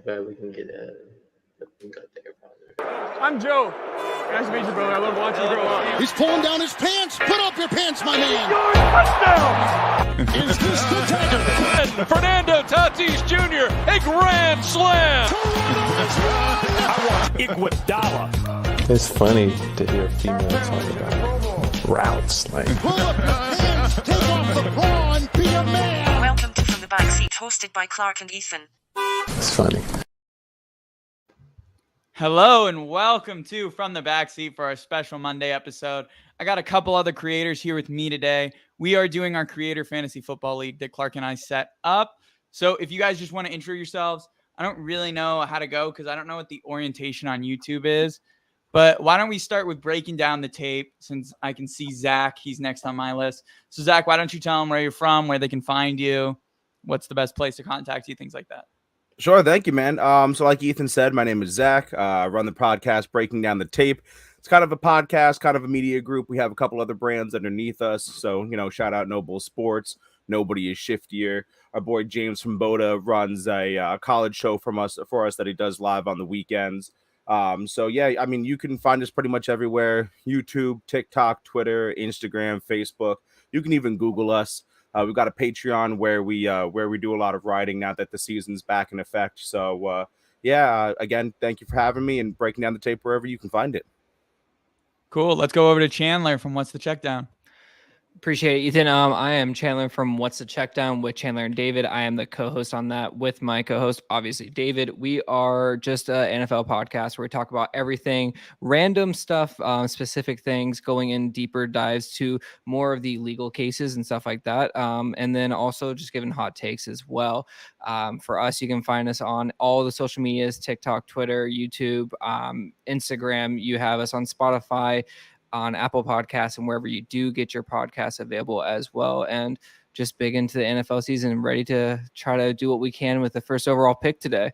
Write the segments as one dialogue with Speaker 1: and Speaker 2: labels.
Speaker 1: But we can get we got there.
Speaker 2: I'm Joe. Nice to meet you, brother. I love watching you grow up.
Speaker 3: He's pulling down his pants. Put up your pants, my man.
Speaker 2: Touchdown!
Speaker 3: Is this the dagger?
Speaker 4: Fernando Tatis Jr., a grand slam.
Speaker 5: Iguodala. It's funny to hear a female talk about routes. Like,
Speaker 3: Pull up your pants. Take off the bra and be a man.
Speaker 6: Welcome to From the Backseat, hosted by Clark and Ethan.
Speaker 5: it's funny.
Speaker 7: Hello and welcome to From the Backseat for our special Monday episode. I got a couple other creators here with me today. We are doing our Creator Fantasy Football League that Clark and I set up. So if you guys just want to intro yourselves, I don't really know how to go because I don't know what the orientation on YouTube is. But why don't we start with breaking down the tape since I can see Zach. He's next on my list. So Zach, why don't you tell them where you're from, where they can find you, what's the best place to contact you, things like that.
Speaker 8: Sure. Thank you, man. So like Ethan said, my name is Zach. I run the podcast Breaking Down the Tape. It's kind of a podcast, kind of a media group. We have a couple other brands underneath us. So, shout out Noble Sports. Nobody is shiftier. Our boy James from Boda runs a college show for us that he does live on the weekends. So yeah, I mean, you can find us pretty much everywhere: YouTube, TikTok, Twitter, Instagram, Facebook. You can even Google us. We've got a Patreon where we do a lot of writing now that the season's back in effect. So again, thank you for having me and breaking down the tape wherever you can find it.
Speaker 7: Cool. Let's go over to Chandler from What's the Checkdown.
Speaker 9: Appreciate it, Ethan. I am Chandler from What's the Checkdown with Chandler and David. I am the co-host on that with my co-host, obviously, David. We are just an NFL podcast where we talk about everything, random stuff, specific things, going in deeper dives to more of the legal cases and stuff like that. And then also just giving hot takes as well. For us, you can find us on all the social medias, TikTok, Twitter, YouTube, Instagram. You have us on Spotify, on Apple Podcasts, and wherever you do get your podcasts available as well. And just big into the NFL season and ready to try to do what we can with the first overall pick today.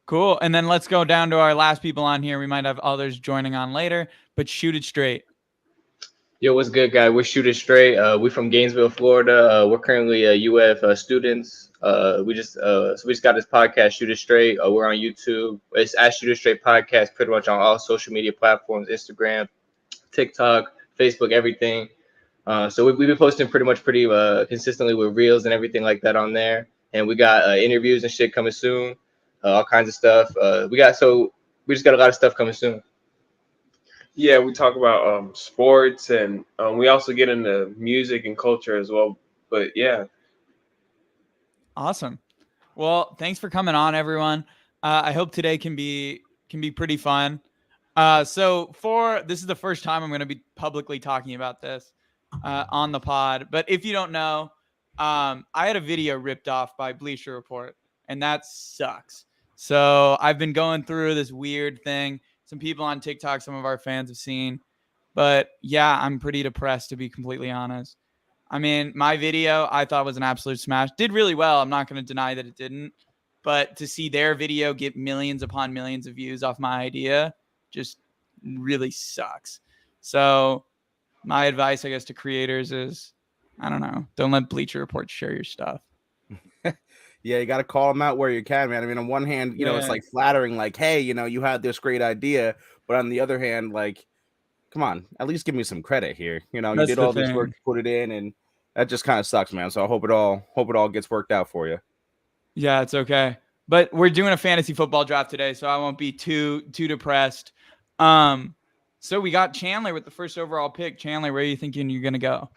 Speaker 7: Cool. And then let's go down to our last people on here. We might have others joining on later, but shoot it straight.
Speaker 1: Yo, what's good, guys? We're Shoot It Straight. We're from Gainesville, Florida. We're currently UF students. We just got this podcast, Shoot It Straight. We're on YouTube. It's at Shoot It Straight Podcast, pretty much on all social media platforms: Instagram, TikTok, Facebook, everything. So we've been posting pretty consistently with reels and everything like that on there. And we got interviews and shit coming soon. All kinds of stuff. We just got a lot of stuff coming soon.
Speaker 10: Yeah, we talk about sports, and we also get into music and culture as well. But yeah.
Speaker 7: Awesome. Well, thanks for coming on, everyone. I hope today can be pretty fun. So this is the first time I'm going to be publicly talking about this on the pod. But if you don't know, I had a video ripped off by Bleacher Report, and that sucks. So I've been going through this weird thing. Some people on TikTok, some of our fans have seen. But yeah, I'm pretty depressed, to be completely honest. I mean, my video I thought was an absolute smash. Did really well. I'm not going to deny that it didn't. But to see their video get millions upon millions of views off my idea just really sucks. So my advice, I guess, to creators is, I don't know, don't let Bleacher Report share your stuff.
Speaker 8: Yeah, you got to call them out where you can, man. I mean, on one hand, it's like flattering, like, hey, you had this great idea. But on the other hand, like, come on, at least give me some credit here. You did all this work to put it in, and that just kind of sucks, man. So I hope it all gets worked out for you.
Speaker 7: Yeah, it's okay. But we're doing a fantasy football draft today, so I won't be too depressed. So we got Chandler with the first overall pick. Chandler, where are you thinking you're going to go?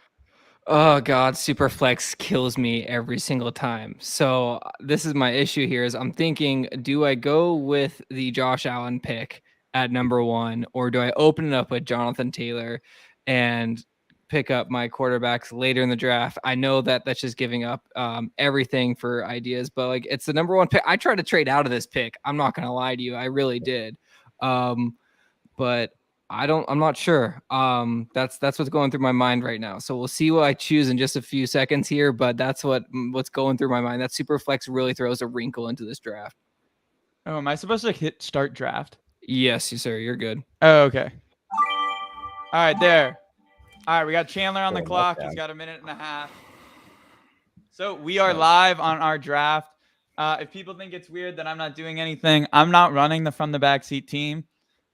Speaker 9: Oh God, Superflex kills me every single time. So this is my issue here is I'm thinking, do I go with the Josh Allen pick at number 1, or do I open it up with Jonathan Taylor and pick up my quarterbacks later in the draft? I know that that's just giving up everything for ideas, but like, it's the number 1 pick. I tried to trade out of this pick. I'm not going to lie to you. I really did. But I'm not sure. That's what's going through my mind right now. So we'll see what I choose in just a few seconds here, but that's what's going through my mind. That Superflex really throws a wrinkle into this draft.
Speaker 7: Oh, am I supposed to hit start draft?
Speaker 9: Yes, sir. You're good.
Speaker 7: Oh, okay. All right, there. All right, we got Chandler on the clock. He's got a minute and a half. So we are live on our draft. If people think it's weird that I'm not doing anything, I'm not running the From the Backseat team.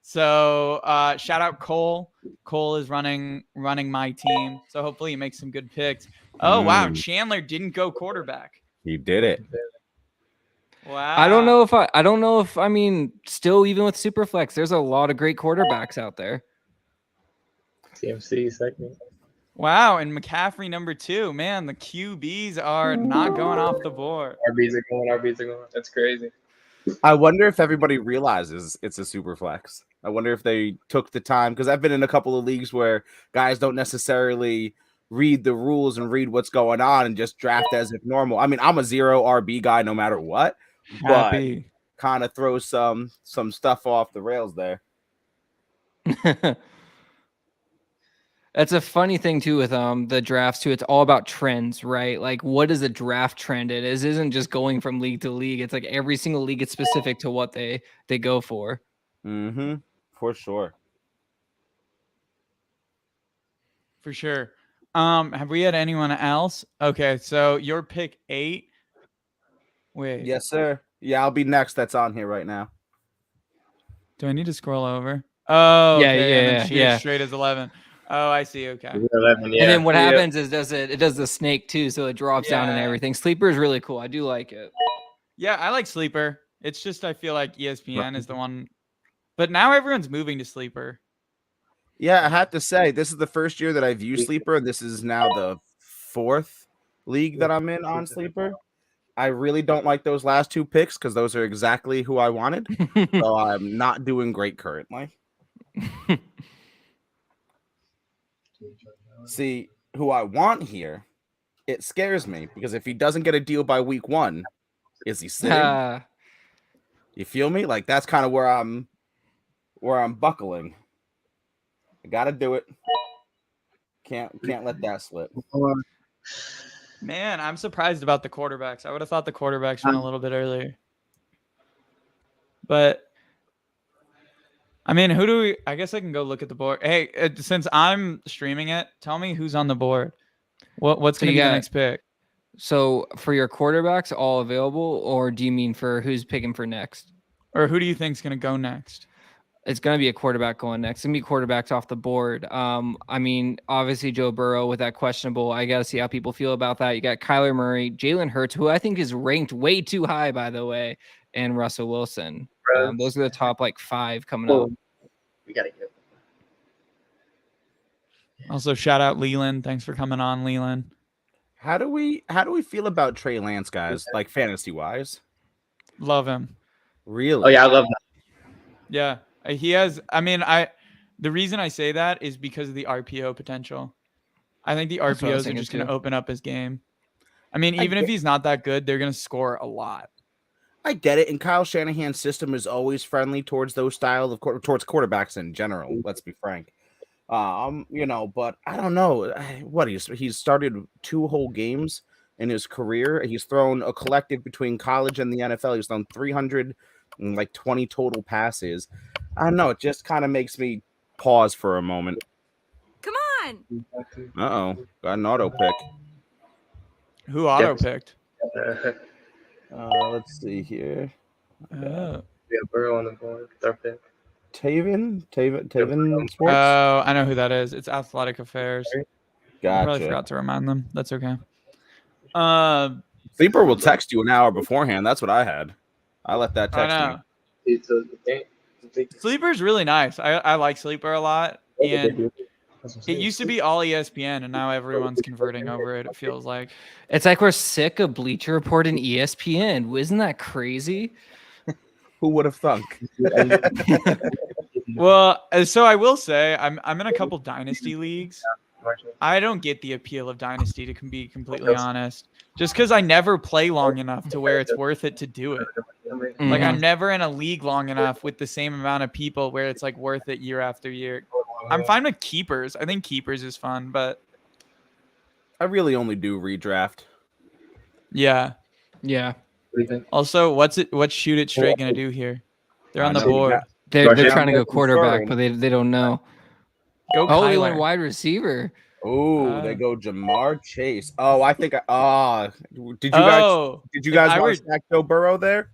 Speaker 7: So shout out Cole. Cole is running my team. So hopefully he makes some good picks. Oh, wow. Chandler didn't go quarterback.
Speaker 8: He did it.
Speaker 7: Wow.
Speaker 9: I don't know if I mean, still even with Superflex, there's a lot of great quarterbacks out there.
Speaker 1: TMC second.
Speaker 7: Wow, and McCaffrey number 2. Man, the QBs are not going off the board.
Speaker 1: RBs are going. That's crazy.
Speaker 8: I wonder if everybody realizes it's a super flex. I wonder if they took the time, because I've been in a couple of leagues where guys don't necessarily read the rules and read what's going on and just draft as if normal. I mean, I'm a 0 RB guy no matter what, but kind of throws some stuff off the rails there.
Speaker 9: That's a funny thing too with the drafts too. It's all about trends, right? Like, what is a draft trend? It isn't just going from league to league. It's like every single league is specific to what they go for.
Speaker 8: Mm-hmm. For sure.
Speaker 7: For sure. Have we had anyone else? Okay, so your pick 8. Wait.
Speaker 8: Yes, sir. Yeah, I'll be next. That's on here right now.
Speaker 7: Do I need to scroll over? Oh,
Speaker 9: yeah,
Speaker 7: okay,
Speaker 9: yeah.
Speaker 7: Straight as 11. Oh, I see. Okay.
Speaker 1: 11, yeah.
Speaker 9: And then what happens is it does the snake too, so it drops down and everything. Sleeper is really cool. I do like it.
Speaker 7: Yeah, I like Sleeper. It's just I feel like ESPN is the one, but now everyone's moving to Sleeper.
Speaker 8: Yeah, I have to say this is the first year that I've used Sleeper. This is now the 4th league that I'm in on Sleeper. I really don't like those last 2 picks because those are exactly who I wanted. So I'm not doing great currently. See, who I want here, it scares me because if he doesn't get a deal by week 1, is he sitting? You feel me? Like that's kind of where I'm buckling. I gotta do it. Can't let that slip.
Speaker 7: Man, I'm surprised about the quarterbacks. I would have thought the quarterbacks went a little bit earlier. But I mean, I guess I can go look at the board. Hey, since I'm streaming it, tell me who's on the board. What's going to be the next pick?
Speaker 9: So for your quarterbacks, all available, or do you mean for who's picking for next?
Speaker 7: Or who do you think is going to go next?
Speaker 9: It's going to be a quarterback going next. It's going to be quarterbacks off the board. I mean, obviously Joe Burrow with that questionable. I got to see how people feel about that. You got Kyler Murray, Jalen Hurts, who I think is ranked way too high, by the way, and Russell Wilson. Those are the top 5 coming up.
Speaker 1: We got to get.
Speaker 7: Also, shout out Leland. Thanks for coming on, Leland.
Speaker 8: How do we feel about Trey Lance, guys? Like fantasy wise,
Speaker 7: love him.
Speaker 8: Really?
Speaker 1: Oh yeah, I love him.
Speaker 7: Yeah, he has. I mean, the reason I say that is because of the RPO potential. I think the RPOs are just going to open up his game. I mean, even if he's not that good, they're going to score a lot.
Speaker 8: I get it, and Kyle Shanahan's system is always friendly towards those style of towards quarterbacks in general. Let's be frank. But I don't know what he's started 2 whole games in his career. He's thrown a collective between college and the NFL. He's thrown 320 total passes. I don't know. It just kind of makes me pause for a moment.
Speaker 11: Come on.
Speaker 8: Uh-oh. Got an auto pick.
Speaker 7: Who auto picked?
Speaker 8: Let's see here.
Speaker 1: We have Burrow on the board. Third pick.
Speaker 8: Taven Sports.
Speaker 7: Oh, I know who that is. It's Athletic Affairs.
Speaker 8: Gotcha.
Speaker 7: I probably forgot to remind them. That's okay.
Speaker 8: Sleeper will text you an hour beforehand. That's what I had. I let that text me.
Speaker 7: Sleeper's really nice. I like Sleeper a lot. And it used to be all ESPN, and now everyone's converting over it, it feels like.
Speaker 9: It's like we're sick of Bleacher Report and ESPN. Isn't that crazy?
Speaker 8: Who would have thunk?
Speaker 7: Well, so I will say I'm in a couple dynasty leagues. I don't get the appeal of dynasty, to be completely honest. Just because I never play long enough to where it's worth it to do it.
Speaker 9: Mm-hmm.
Speaker 7: Like I'm never in a league long enough with the same amount of people where it's like worth it year after year. I'm fine with keepers. I think keepers is fun, but
Speaker 8: I really only do redraft.
Speaker 7: Yeah. Also, what's Shoot It Straight gonna do here? They're on the board.
Speaker 9: They're trying to go quarterback, but they don't know.
Speaker 7: Go
Speaker 9: Kyler.
Speaker 7: Kyler.
Speaker 9: They went wide receiver.
Speaker 8: Oh, they go Jamar Chase. Oh, I think did you guys want to stack Joe Burrow there?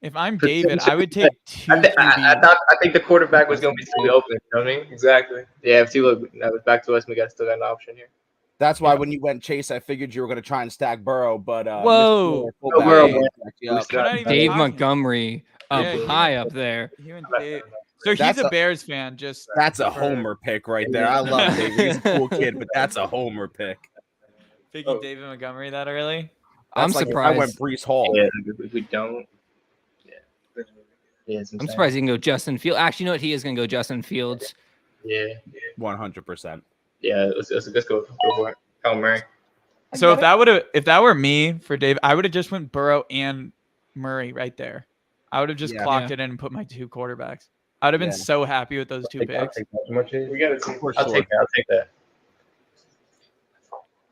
Speaker 7: If I'm David, I would take two QBs.
Speaker 1: I think the quarterback was going to be too open. You know what I mean? Exactly. Yeah. If you look, that was back to us. We still got an option here.
Speaker 8: That's why when you went Chase, I figured you were going to try and stack Burrow, but
Speaker 7: whoa,
Speaker 9: Dave Montgomery high up there.
Speaker 7: So he's a Bears fan.
Speaker 8: That's a homer pick right there. I love Dave. He's a cool kid, but that's a homer pick.
Speaker 7: Picking David Montgomery that early?
Speaker 9: I'm surprised.
Speaker 8: I went Breece Hall.
Speaker 1: Yeah, if we don't. Yeah,
Speaker 9: I'm surprised he can go Justin Fields. Actually, you know what? He is going to go Justin Fields.
Speaker 1: Yeah.
Speaker 8: 100%.
Speaker 1: Yeah, let's go for it. Kyle Murray.
Speaker 7: So if that were me for Dave, I would have just went Burrow and Murray right there. I would have just clocked it in and put my two quarterbacks. I would have been so happy with those two picks.
Speaker 1: I'll take that.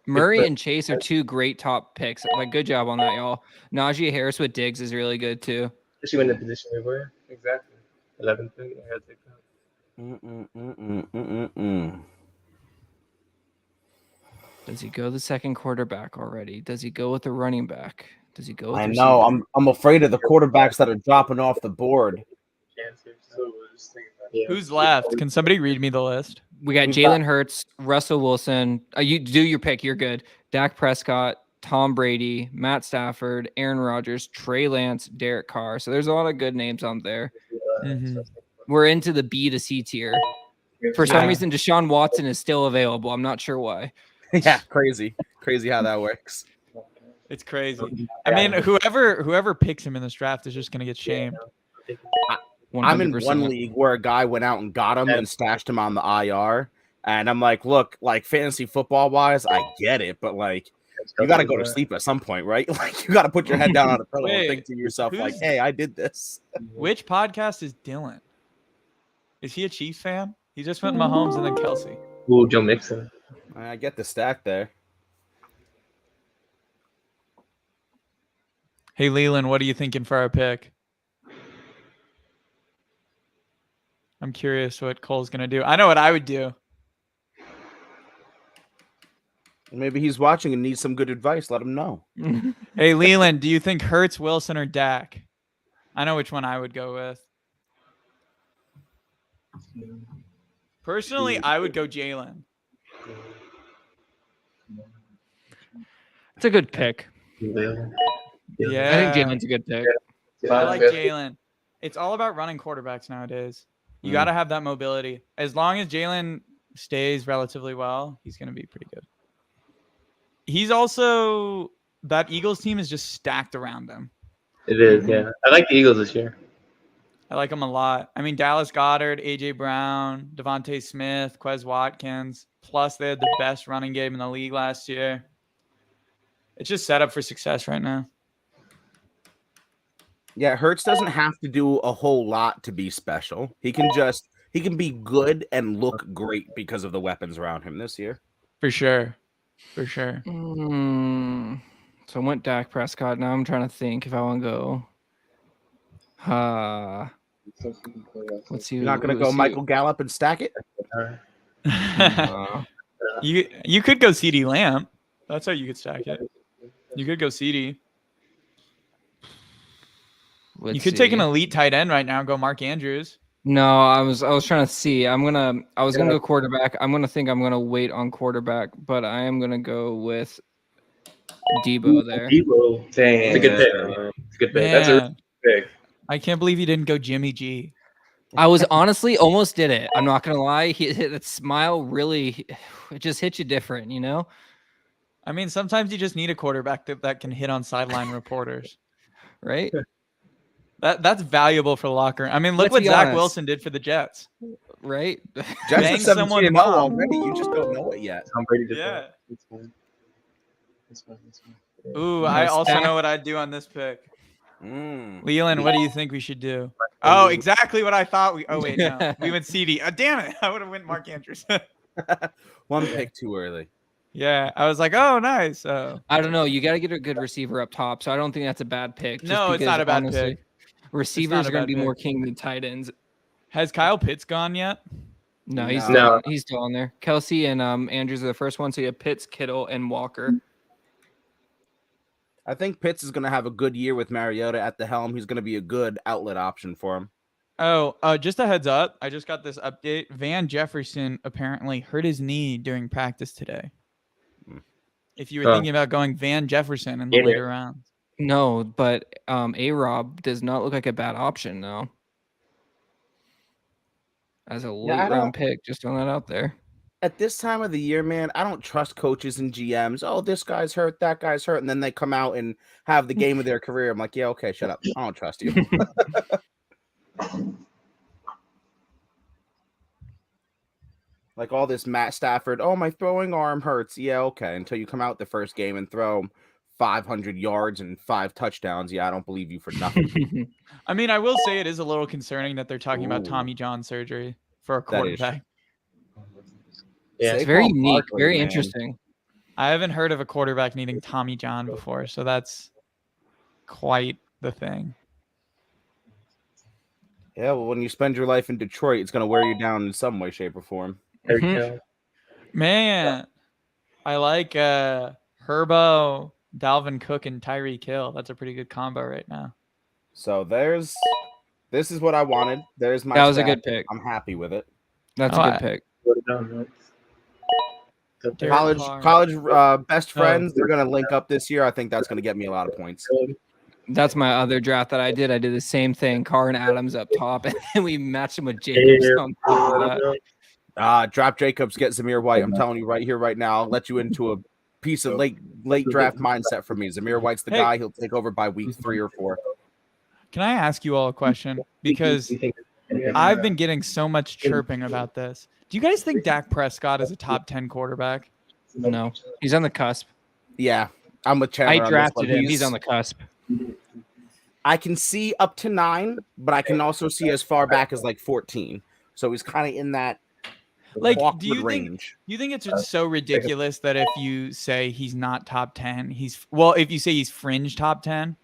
Speaker 9: Murray and Chase are two great top picks. Like, good job on that, y'all. Najee Harris with Diggs is really good too.
Speaker 1: Especially when the position we were. Exactly. 11th pick. I gotta take that.
Speaker 9: Does he go the second quarterback already? Does he go with the running back? Does he go with
Speaker 8: I know. I'm afraid of the quarterbacks that are dropping off the board.
Speaker 7: Who's left? Can somebody read me the list?
Speaker 9: We got Jalen Hurts, Russell Wilson. You do your pick. You're good. Dak Prescott, Tom Brady, Matt Stafford, Aaron Rodgers, Trey Lance, Derek Carr. So there's a lot of good names on there.
Speaker 7: Mm-hmm.
Speaker 9: We're into the B to C tier. For some reason, Deshaun Watson is still available. I'm not sure why.
Speaker 8: Yeah, crazy how that works.
Speaker 7: It's crazy. I mean, whoever picks him in this draft is just gonna get shamed.
Speaker 9: 100%.
Speaker 8: I'm in one league where a guy went out and got him and stashed him on the IR, and I'm like, look, like fantasy football wise, I get it, but like you got to go to sleep at some point, right? Like you got to put your head down on a pillow and think to yourself, like, hey, I did this.
Speaker 7: Which podcast is Dylan? Is he a Chiefs fan? He just went Mahomes and then Kelsey.
Speaker 1: Ooh, Joe Mixon.
Speaker 8: I get the stack there.
Speaker 7: Hey, Leland, what are you thinking for our pick? I'm curious what Cole's going to do. I know what I would do.
Speaker 8: Maybe he's watching and needs some good advice. Let him know.
Speaker 7: Hey, Leland, do you think Hurts, Wilson, or Dak? I know which one I would go with. Personally, I would go Jalen.
Speaker 9: It's a good pick.
Speaker 7: Yeah.
Speaker 9: I think Jalen's a good pick.
Speaker 7: I like Jalen. It's all about running quarterbacks nowadays. You got to have that mobility. As long as Jalen stays relatively well, he's going to be pretty good. He's also, that Eagles team is just stacked around him.
Speaker 1: It is, yeah. I like the Eagles this year.
Speaker 7: I like them a lot. I mean, Dallas Goedert, A.J. Brown, Devonta Smith, Quez Watkins. Plus, they had the best running game in the league last year. It's just set up for success right now.
Speaker 8: Yeah, Hurts doesn't have to do a whole lot to be special. He can be good and look great because of the weapons around him this year.
Speaker 7: For sure. For sure.
Speaker 9: So I went Dak Prescott. Now I'm trying to think if I want to go. Let's see.
Speaker 8: You're not going to go Michael Gallup and stack it?
Speaker 7: You could go CeeDee Lamb. That's how you could stack it. You could go CeeDee. You could take an elite tight end right now and go Mark Andrews.
Speaker 9: No, I was trying to see. I was gonna go quarterback. I'm gonna wait on quarterback, but I am gonna go with Debo there.
Speaker 1: Debo. Dang. It's a good pick. It's a good pick. That's a really good pick.
Speaker 7: I can't believe you didn't go Jimmy G.
Speaker 9: I was honestly almost did it. I'm not gonna lie. That smile really, it just hits you different, you know?
Speaker 7: I mean, sometimes you just need a quarterback that can hit on sideline reporters.
Speaker 9: Right?
Speaker 7: That's valuable for the locker room. I mean, look what Zach Wilson did for the Jets.
Speaker 9: Right?
Speaker 8: Jets are 17-0 already. You just don't know it yet.
Speaker 1: Tom Brady did
Speaker 7: yeah.
Speaker 1: That.
Speaker 7: Ooh, I also know what I'd do on this pick. Leland, what do you think we should do? Oh, exactly what I thought. Oh, wait, no. We went CD. Damn it. I would have went Mark Andrews.
Speaker 8: One pick too early.
Speaker 7: Yeah, I was like, oh, nice.
Speaker 9: I don't know. You got to get a good receiver up top, so I don't think that's a bad pick.
Speaker 7: No, it's not a bad pick.
Speaker 9: Receivers are going to be more king than tight ends.
Speaker 7: Has Kyle Pitts gone yet?
Speaker 9: No, he's
Speaker 10: No.
Speaker 9: still on there. Kelsey and Andrews are the first one. So you have Pitts, Kittle, and Walker.
Speaker 8: I think Pitts is going to have a good year with Mariota at the helm. He's going to be a good outlet option for him.
Speaker 7: Oh, just a heads up. I just got this update. Van Jefferson apparently hurt his knee during practice today. If you were thinking about going Van Jefferson in the later rounds.
Speaker 9: No, but A-Rob does not look like a bad option, though. As a late round pick, just throwing that out there.
Speaker 8: At this time of the year, man, I don't trust coaches and GMs. Oh, this guy's hurt, that guy's hurt, and then they come out and have the game of their career. I'm like, yeah, okay, shut up. I don't trust you. Like all this Matt Stafford, oh, my throwing arm hurts. Yeah, okay, until you come out the first game and throw 500 yards and 5 touchdowns. Yeah, I don't believe you for nothing.
Speaker 7: I mean, I will say it is a little concerning that they're talking about Tommy John surgery for a quarterback.
Speaker 9: Yeah, it's very unique, very interesting.
Speaker 7: I haven't heard of a quarterback needing Tommy John before, so that's quite the thing.
Speaker 8: Yeah, well, when you spend your life in Detroit, it's going to wear you down in some way, shape, or form.
Speaker 7: Man, I like Herbo, Dalvin Cook, and Tyreek Hill. That's a pretty good combo right now.
Speaker 8: So this is what I wanted. There's my
Speaker 9: That was a good pick.
Speaker 8: I'm happy with it.
Speaker 9: That's a good pick.
Speaker 8: College best friends, they're going to link up this year. I think that's going to get me a lot of points.
Speaker 9: That's my other draft that I did. I did the same thing. Carr and Adams up top, and then we matched him with Jacobs on top of that.
Speaker 8: Drop Jacobs, get Zamir White. I'm telling you right here, right now. I'll let you into a piece of late draft mindset for me. Zamir White's the guy. He'll take over by week 3 or 4.
Speaker 7: Can I ask you all a question? Because I've been getting so much chirping about this. Do you guys think Dak Prescott is a top 10 quarterback?
Speaker 9: No, he's on the cusp.
Speaker 8: Yeah, I'm with Chandler.
Speaker 9: I drafted him. He's on the cusp.
Speaker 8: I can see up to 9, but I can also see as far back as like 14. So he's kind of in that
Speaker 7: do you
Speaker 8: range.
Speaker 7: Think it's just so ridiculous that if you say he's not top 10, if you say he's fringe top 10?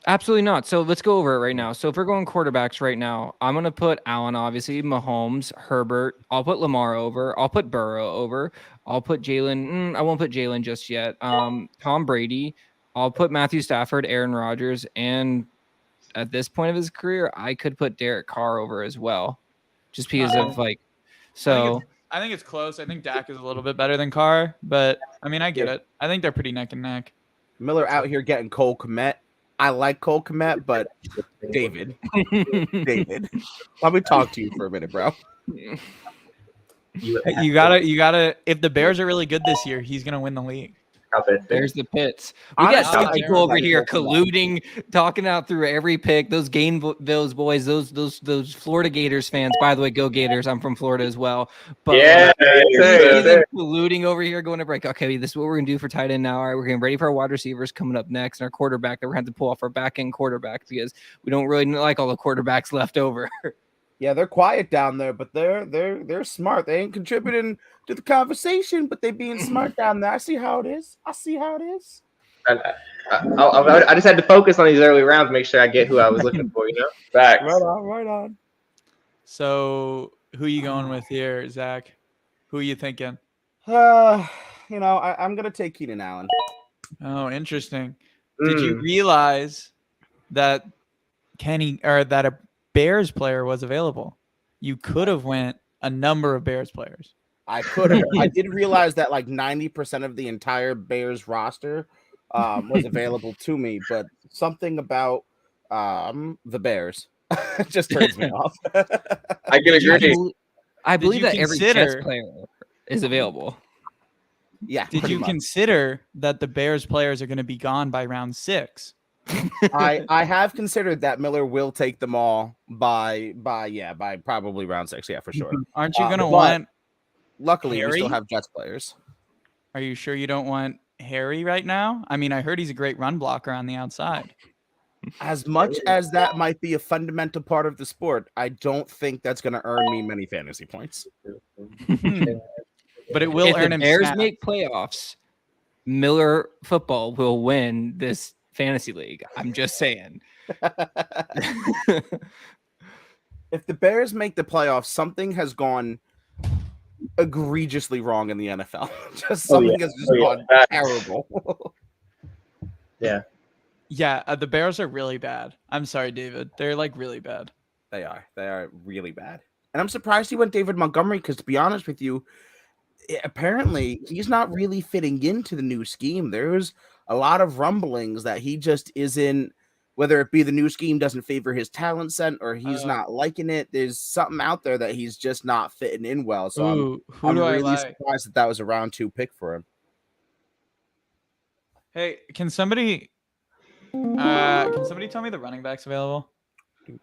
Speaker 9: Absolutely not. So let's go over it right now. So if we're going quarterbacks right now, I'm going to put Allen, obviously, Mahomes, Herbert. I'll put Lamar over. I'll put Burrow over. I'll put Jalen. I won't put Jalen just yet. Tom Brady. I'll put Matthew Stafford, Aaron Rodgers, and at this point of his career, I could put Derek Carr over as well, just because of So
Speaker 7: I think it's close. I think Dak is a little bit better than Carr, but I mean, I get it. I think they're pretty neck and neck.
Speaker 8: Miller out here getting Cole Kmet. I like Cole Kmet, but David, let me talk to you for a minute, bro.
Speaker 7: You gotta. If the Bears are really good this year, he's gonna win the league.
Speaker 9: There's the pits. We got people over here colluding, talking out through every pick. Those those boys, those Florida Gators fans. By the way, go Gators! I'm from Florida as well. But colluding over here, going to break. Okay, this is what we're gonna do for tight end now. All right, we're getting ready for our wide receivers coming up next, and our quarterback. That we're gonna have to pull off our back end quarterback because we don't really like all the quarterbacks left over.
Speaker 8: Yeah, they're quiet down there, but they're smart. They ain't contributing to the conversation, but they being smart down there. I see how it is. I
Speaker 1: just had to focus on these early rounds, make sure I get who I was looking for. Facts.
Speaker 8: Right on.
Speaker 7: So who are you going with here, Zach? Who are you thinking?
Speaker 8: I'm gonna take Keenan Allen.
Speaker 7: Oh, interesting. Did you realize that that a Bears player was available? You could have went a number of Bears players.
Speaker 8: I could have. I did realize that like 90% of the entire Bears roster was available to me, but something about the Bears just turns me off.
Speaker 10: I can agree.
Speaker 9: I believe that every Jets player is available.
Speaker 8: Yeah.
Speaker 7: Did you consider that the Bears players are going to be gone by round 6?
Speaker 8: I have considered that Miller will take them all by probably round 6. Yeah, for sure.
Speaker 7: Aren't you going to want?
Speaker 8: Luckily,
Speaker 7: Harry?
Speaker 8: we still have Jets players.
Speaker 7: Are you sure you don't want Harry right now? I mean, I heard he's a great run blocker on the outside.
Speaker 8: As much as that might be a fundamental part of the sport, I don't think that's going to earn me many fantasy points.
Speaker 7: But it will earn him.
Speaker 9: If the Bears make playoffs, Miller football will win this fantasy league. I'm just saying.
Speaker 8: If the Bears make the playoffs, something has gone egregiously wrong in the NFL. Just something has just gone terrible.
Speaker 1: Yeah.
Speaker 7: Yeah, the Bears are really bad. I'm sorry, David. They're like really bad.
Speaker 8: They are really bad. And I'm surprised he went David Montgomery because, to be honest with you, apparently he's not really fitting into the new scheme. There's a lot of rumblings that he just isn't, whether it be the new scheme doesn't favor his talent set or he's not liking it. There's something out there that he's just not fitting in well. So I'm really surprised that was a round 2 pick for him.
Speaker 7: Hey, can somebody tell me the running backs available?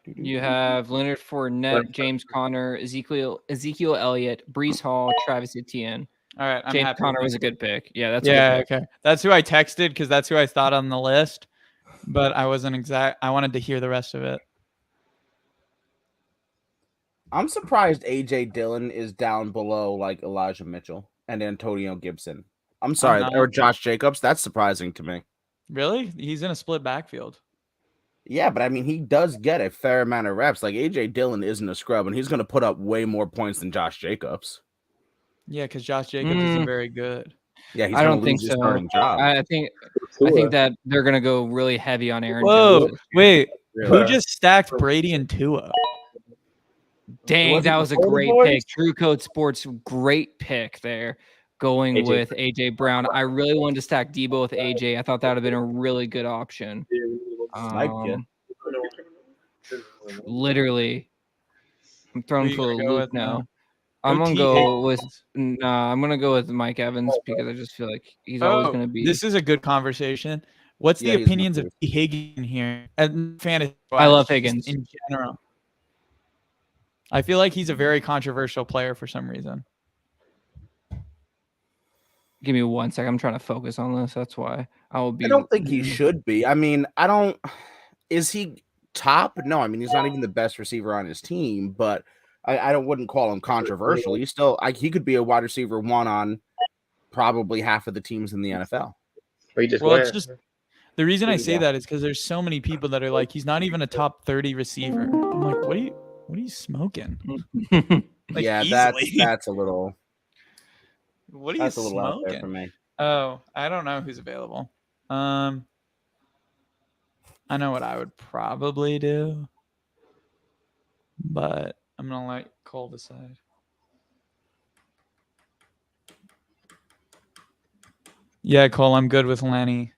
Speaker 9: You have Leonard Fournette, James Conner, Ezekiel Elliott, Breece Hall, Travis Etienne.
Speaker 7: All right,
Speaker 9: James Conner was a good pick. Yeah, that's
Speaker 7: okay. That's who I texted because that's who I thought on the list, but I wasn't exact. I wanted to hear the rest of it.
Speaker 8: I'm surprised AJ Dillon is down below like Elijah Mitchell and Antonio Gibson. I'm sorry, or Josh Jacobs. That's surprising to me.
Speaker 7: Really? He's in a split backfield.
Speaker 8: Yeah, but I mean, he does get a fair amount of reps. Like AJ Dillon isn't a scrub, and he's going to put up way more points than Josh Jacobs.
Speaker 7: Yeah, because Josh Jacobs isn't very good.
Speaker 8: Yeah, he's
Speaker 9: I don't think so. I think that they're going to go really heavy on Aaron Jones.
Speaker 7: Wait, who just stacked Brady and Tua?
Speaker 9: Dang, that was a great pick. True Code Sports, great pick there. Going with AJ Brown. I really wanted to stack Debo with AJ. I thought that would have been a really good option. Literally, I'm thrown for a loop now. I'm gonna go with Mike Evans because I just feel like he's always gonna be.
Speaker 7: This is a good conversation. What's the opinions of Higgins here? And fantasy.
Speaker 9: I love Higgins
Speaker 7: in general. I feel like he's a very controversial player for some reason.
Speaker 9: Give me 1 second. I'm trying to focus on this. That's why I will be.
Speaker 8: I don't think he should be. I mean, is he top? No, I mean, he's not even the best receiver on his team, but I wouldn't call him controversial. He's still, he could be a wide receiver 1 on probably half of the teams in the NFL.
Speaker 7: It's just the reason I say that is because there's so many people that are like, he's not even a top 30 receiver. I'm like, what are you smoking?
Speaker 8: Yeah, that's a little.
Speaker 7: What are you smoking?
Speaker 8: Out there for me.
Speaker 7: Oh, I don't know who's available. I know what I would probably do, but I'm gonna let Cole decide. Yeah, Cole, I'm good with Lenny.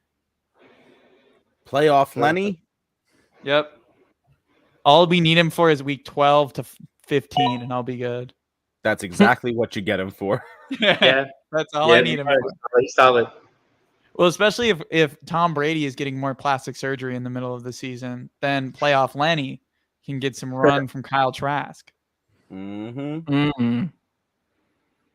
Speaker 8: Playoff Lenny?
Speaker 7: Yep. All we need him for is week 12 to 15, and I'll be good.
Speaker 8: That's exactly what you get him for.
Speaker 7: Yeah, that's all I need him for.
Speaker 1: Solid.
Speaker 7: Well, especially if Tom Brady is getting more plastic surgery in the middle of the season, then playoff Lenny can get some run from Kyle Trask.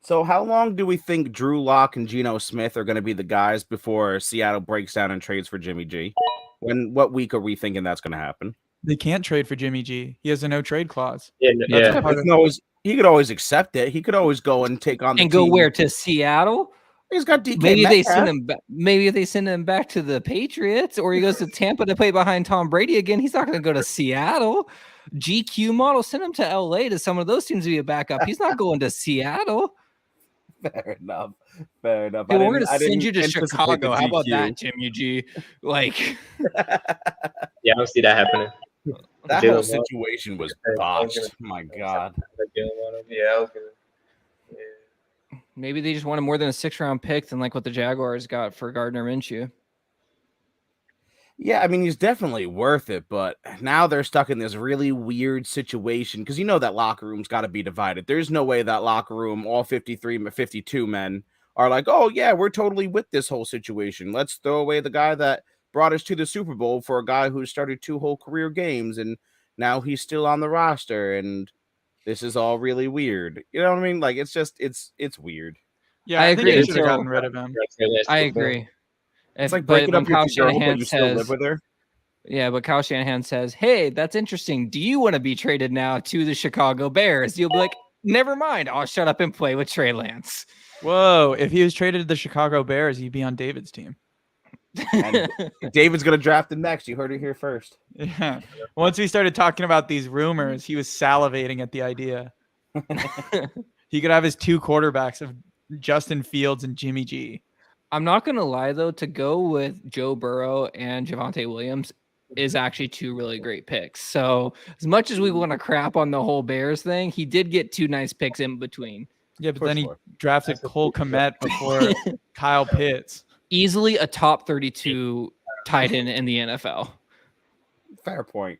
Speaker 8: So how long do we think Drew Lock and Geno Smith are going to be the guys before Seattle breaks down and trades for Jimmy G? What week are we thinking that's going to happen?
Speaker 7: They can't trade for Jimmy G. He has a no trade clause.
Speaker 8: He could always accept it. He could always go and take on the
Speaker 9: and
Speaker 8: team.
Speaker 9: go where, to Seattle?
Speaker 8: He's got DK
Speaker 9: Maybe
Speaker 8: Metcalf.
Speaker 9: they send him back to the Patriots, or he goes to Tampa to play behind Tom Brady again. He's not going to go to Seattle. GQ model, send him to LA to some of those teams to be a backup. He's not going to Seattle.
Speaker 8: Fair enough. Fair enough.
Speaker 9: Hey, we're going to send you to Chicago. How about that, Jimmy G? Like,
Speaker 1: yeah, I don't see that happening.
Speaker 8: That whole situation was botched. My God.
Speaker 10: Yeah,
Speaker 9: maybe they just wanted more than a 6-round pick than like what the Jaguars got for Gardner Minshew.
Speaker 8: Yeah, I mean, he's definitely worth it, but now they're stuck in this really weird situation because you know that locker room's got to be divided. There's no way that locker room, all 52 men, are like, oh, yeah, we're totally with this whole situation. Let's throw away the guy that brought us to the Super Bowl for a guy who started 2 whole career games, and now he's still on the roster, and this is all really weird. You know what I mean? Like, it's just, it's weird.
Speaker 7: Yeah, I agree. They should have gotten rid of him.
Speaker 9: I agree.
Speaker 8: It's like breaking up your girl, but you still live with her.
Speaker 9: Yeah, but Kyle Shanahan says, hey, that's interesting. Do you want to be traded now to the Chicago Bears? You'll be like, never mind. I'll shut up and play with Trey Lance.
Speaker 7: Whoa. If he was traded to the Chicago Bears, he'd be on David's team.
Speaker 8: And David's going to draft him next. You heard it here first.
Speaker 7: Yeah. Once we started talking about these rumors, he was salivating at the idea. He could have his two quarterbacks of Justin Fields and Jimmy G.
Speaker 9: I'm not going to lie, though, to go with Joe Burrow and Javonte Williams is actually two really great picks. So as much as we want to crap on the whole Bears thing, he did get two nice picks in between.
Speaker 7: Yeah, but then he drafted Cole Kmet before Kyle Pitts.
Speaker 9: Easily a top 32 tight end in the NFL.
Speaker 8: Fair point.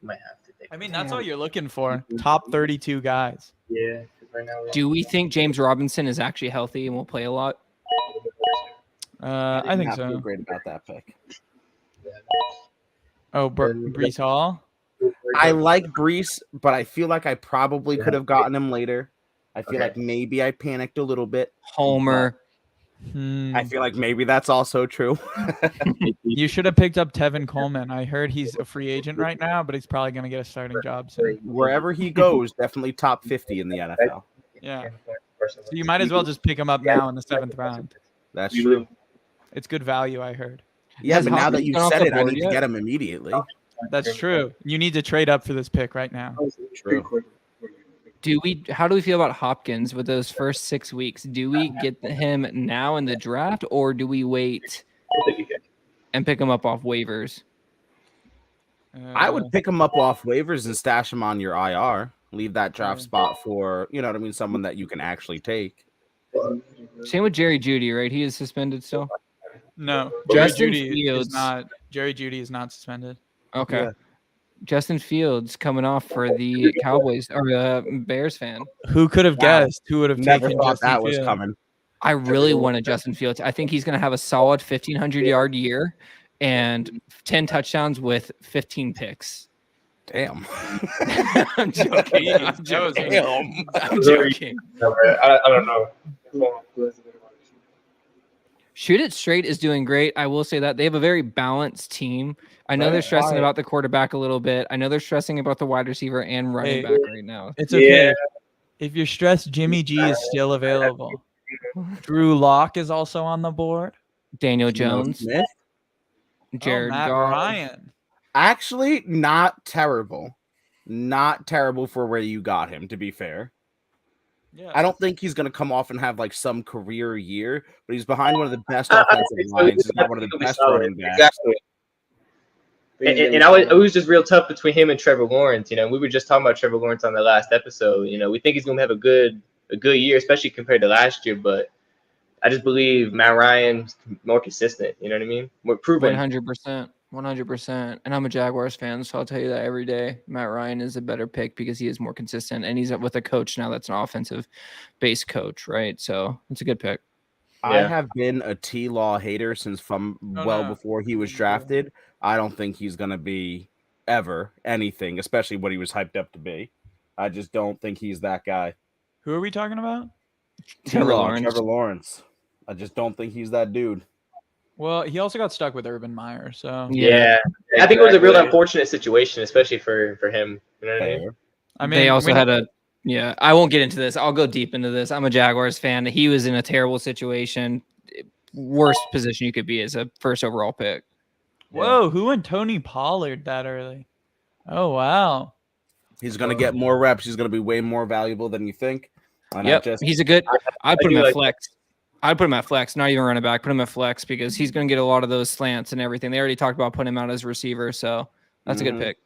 Speaker 1: Might have to take.
Speaker 7: I mean, that's all you're looking for. Top 32 guys.
Speaker 1: Yeah. Right now
Speaker 9: Do we think James Robinson is actually healthy and will play a lot?
Speaker 7: I think so.
Speaker 8: Feel great about that pick.
Speaker 7: Oh, Breece Hall.
Speaker 8: I like Breece, but I feel like I probably could have gotten him later. I feel like maybe I panicked a little bit.
Speaker 9: Homer.
Speaker 8: I feel like maybe that's also true.
Speaker 7: You should have picked up Tevin Coleman. I heard he's a free agent right now, but he's probably going to get a starting job soon.
Speaker 8: Wherever he goes, definitely top 50 in the NFL.
Speaker 7: Yeah. So you might as well just pick him up now in the 7th round.
Speaker 8: That's true.
Speaker 7: It's good value, I heard.
Speaker 8: Yeah, but now that you've said it, I need to get him immediately.
Speaker 7: That's true. You need to trade up for this pick right now.
Speaker 8: True.
Speaker 9: How do we feel about Hopkins with those first 6 weeks? Do we get him now in the draft, or do we wait and pick him up off waivers?
Speaker 8: I would pick him up off waivers and stash him on your IR. Leave that draft spot for, you know what I mean, someone that you can actually take.
Speaker 9: Same with Jerry Jeudy, right? He is suspended still.
Speaker 7: No,
Speaker 9: Justin
Speaker 7: Jerry Jeudy
Speaker 9: Fields
Speaker 7: is not. Jerry Jeudy is not suspended.
Speaker 9: Okay.
Speaker 8: Yeah.
Speaker 9: Justin Fields coming off for the Cowboys or Bears fan.
Speaker 7: Who could have guessed? Who would have
Speaker 8: Never
Speaker 7: taken
Speaker 8: thought
Speaker 7: Justin
Speaker 8: that was
Speaker 7: Fields?
Speaker 8: coming.
Speaker 9: I really wanted Justin Fields. I think he's going to have a solid 1,500-yard year and 10 touchdowns with 15 picks.
Speaker 8: Damn.
Speaker 9: I'm joking. I'm joking.
Speaker 8: Damn.
Speaker 9: I'm joking.
Speaker 10: I don't know.
Speaker 9: Shoot It Straight is doing great. I will say that they have a very balanced team. I know they're stressing about the quarterback a little bit. I know they're stressing about the wide receiver and running back right now.
Speaker 7: It's okay. If you're stressed, Jimmy G is still available. Drew Lock is also on the board.
Speaker 9: Daniel Jones,
Speaker 8: Smith?
Speaker 9: Jared
Speaker 7: Matt
Speaker 9: Goff.
Speaker 7: Ryan.
Speaker 8: Actually, not terrible. Not terrible for where you got him, to be fair.
Speaker 7: Yeah.
Speaker 8: I don't think he's going to come off and have like some career year, but he's behind one of the best offensive lines. He's got one of the best running backs.
Speaker 1: Exactly. And it was just real tough between him and Trevor Lawrence. You know, we were just talking about Trevor Lawrence on the last episode. You know, we think he's going to have a good year, especially compared to last year. But I just believe Matt Ryan's more consistent. You know what I mean? More proven.
Speaker 9: 100%. 100%. And I'm a Jaguars fan, so I'll tell you that every day. Matt Ryan is a better pick because he is more consistent, and he's with a coach now that's an offensive-based coach, right? So it's a good pick.
Speaker 8: I have been a T-Law hater since before he was drafted. I don't think he's going to be ever anything, especially what he was hyped up to be. I just don't think he's that guy.
Speaker 7: Who are we talking about?
Speaker 9: Trevor
Speaker 8: Lawrence. I just don't think he's that dude.
Speaker 7: Well, he also got stuck with Urban Meyer, so
Speaker 1: Yeah. I think it was a real unfortunate situation, especially for him. You know what I mean?
Speaker 7: I mean,
Speaker 9: they also had I won't get into this. I'll go deep into this. I'm a Jaguars fan. He was in a terrible situation. Worst position you could be as a first overall pick.
Speaker 7: Whoa, who went Tony Pollard that early? Oh, wow.
Speaker 8: He's going to get more reps. He's going to be way more valuable than you think.
Speaker 9: He's a good – I'd put him at flex. I'd put him at flex, not even running back. Put him at flex because he's going to get a lot of those slants and everything. They already talked about putting him out as receiver, so that's a good pick.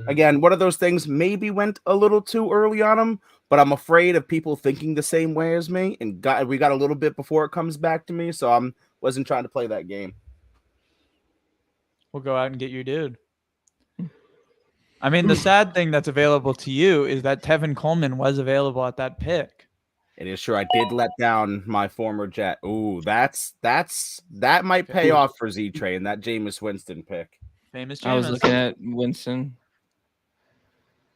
Speaker 8: Again, one of those things maybe went a little too early on him, but I'm afraid of people thinking the same way as me, and we got a little bit before it comes back to me, so I wasn't trying to play that game.
Speaker 7: We'll go out and get your dude. I mean, the sad thing that's available to you is that Tevin Coleman was available at that pick.
Speaker 8: It is true. I did let down my former Jet. Ooh, that might pay off for Z-Train, that Jameis Winston pick.
Speaker 7: Famous Jameis.
Speaker 9: I was looking at Winston.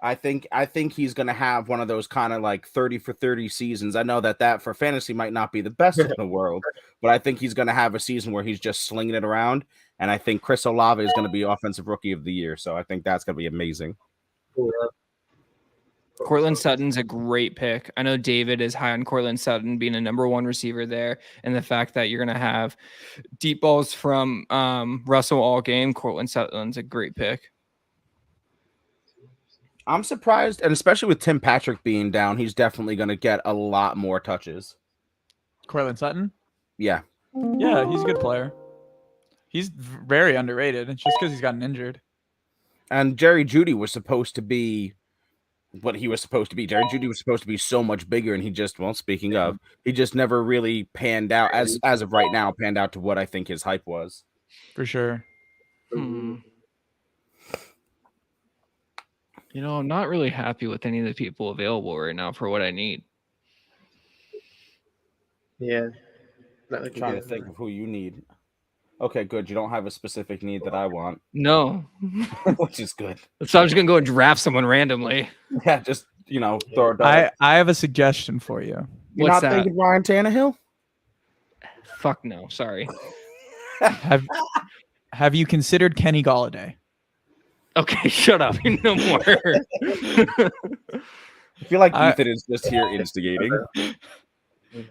Speaker 8: I think he's going to have one of those kind of like 30 for 30 seasons. I know that for fantasy might not be the best in the world, but I think he's going to have a season where he's just slinging it around. And I think Chris Olave is going to be Offensive Rookie of the Year. So I think that's going to be amazing.
Speaker 9: Cortland Sutton's a great pick. I know David is high on Cortland Sutton being a number one receiver there. And the fact that you're going to have deep balls from Russell all game, Cortland Sutton's a great pick.
Speaker 8: I'm surprised, and especially with Tim Patrick being down, he's definitely going to get a lot more touches.
Speaker 7: Cortland Sutton?
Speaker 8: Yeah.
Speaker 7: Yeah, he's a good player. He's very underrated. It's just because he's gotten injured.
Speaker 8: And Jerry Jeudy was supposed to be what he was supposed to be. Jerry Jeudy was supposed to be so much bigger, and he just, well, speaking of, he just never really panned out, as of right now, panned out to what I think his hype was.
Speaker 7: For sure.
Speaker 9: You know, I'm not really happy with any of the people available right now for what I need.
Speaker 1: Yeah.
Speaker 8: I'm trying to think of who you need. Okay, good. You don't have a specific need that I want.
Speaker 9: No.
Speaker 8: Which is good.
Speaker 9: So I'm just going to go and draft someone randomly.
Speaker 8: Yeah, just, throw a dart.
Speaker 7: I have a suggestion for you.
Speaker 8: You're
Speaker 9: What's
Speaker 8: not
Speaker 9: that?
Speaker 8: thinking Ryan Tannehill?
Speaker 9: Fuck no. Sorry.
Speaker 7: Have you considered Kenny Golladay?
Speaker 9: Okay, shut up. No more.
Speaker 8: I feel like Ethan is just here instigating.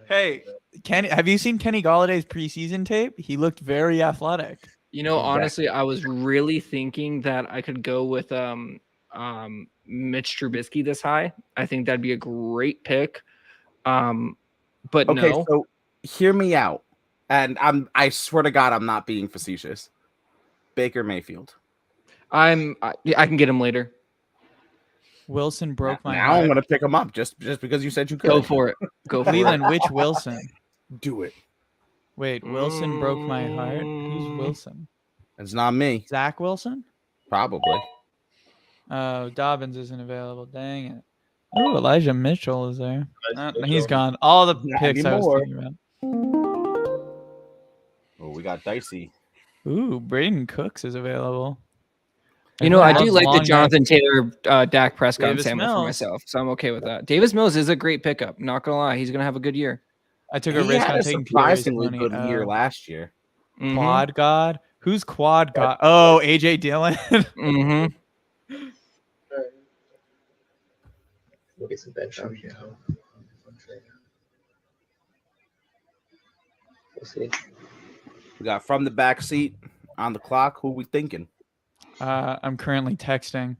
Speaker 7: Hey, have you seen Kenny Galladay's preseason tape? He looked very athletic.
Speaker 9: You know, honestly, I was really thinking that I could go with Mitch Trubisky this high. I think that'd be a great pick. But
Speaker 8: okay,
Speaker 9: no.
Speaker 8: So hear me out. And I swear to God, I'm not being facetious. Baker Mayfield.
Speaker 9: I can get him later.
Speaker 7: Wilson broke my
Speaker 8: Now
Speaker 7: heart.
Speaker 8: I'm gonna pick him up just because you said you could.
Speaker 9: Go for it. Go for
Speaker 7: Cleveland,
Speaker 9: it.
Speaker 7: which Wilson?
Speaker 8: Do it.
Speaker 7: Wait, Wilson broke my heart? Who's Wilson?
Speaker 8: It's not me.
Speaker 7: Zach Wilson?
Speaker 8: Probably.
Speaker 7: Oh, Dobbins isn't available. Dang it. Oh, Elijah Mitchell is there. He's gone. All the picks I was thinking about.
Speaker 8: Oh, we got dicey.
Speaker 7: Ooh, Braden Cooks is available.
Speaker 9: You know, I do
Speaker 7: How's
Speaker 9: like the
Speaker 7: long
Speaker 9: Jonathan Taylor, Dak Prescott
Speaker 7: Davis
Speaker 9: sandwich for
Speaker 7: Mills.
Speaker 9: myself, so I'm okay with that. Davis Mills is a great pickup. Not gonna lie, he's gonna have a good year.
Speaker 7: I took a
Speaker 8: He
Speaker 7: risk
Speaker 8: had
Speaker 7: on
Speaker 8: a
Speaker 7: taking
Speaker 8: surprisingly
Speaker 7: money.
Speaker 8: good year last year.
Speaker 7: Quad God? Who's Quad God? Oh, AJ Dillon.
Speaker 1: We'll get some bench out here. We'll see.
Speaker 8: We got From the Backseat on the clock. Who we thinking?
Speaker 7: I'm currently texting.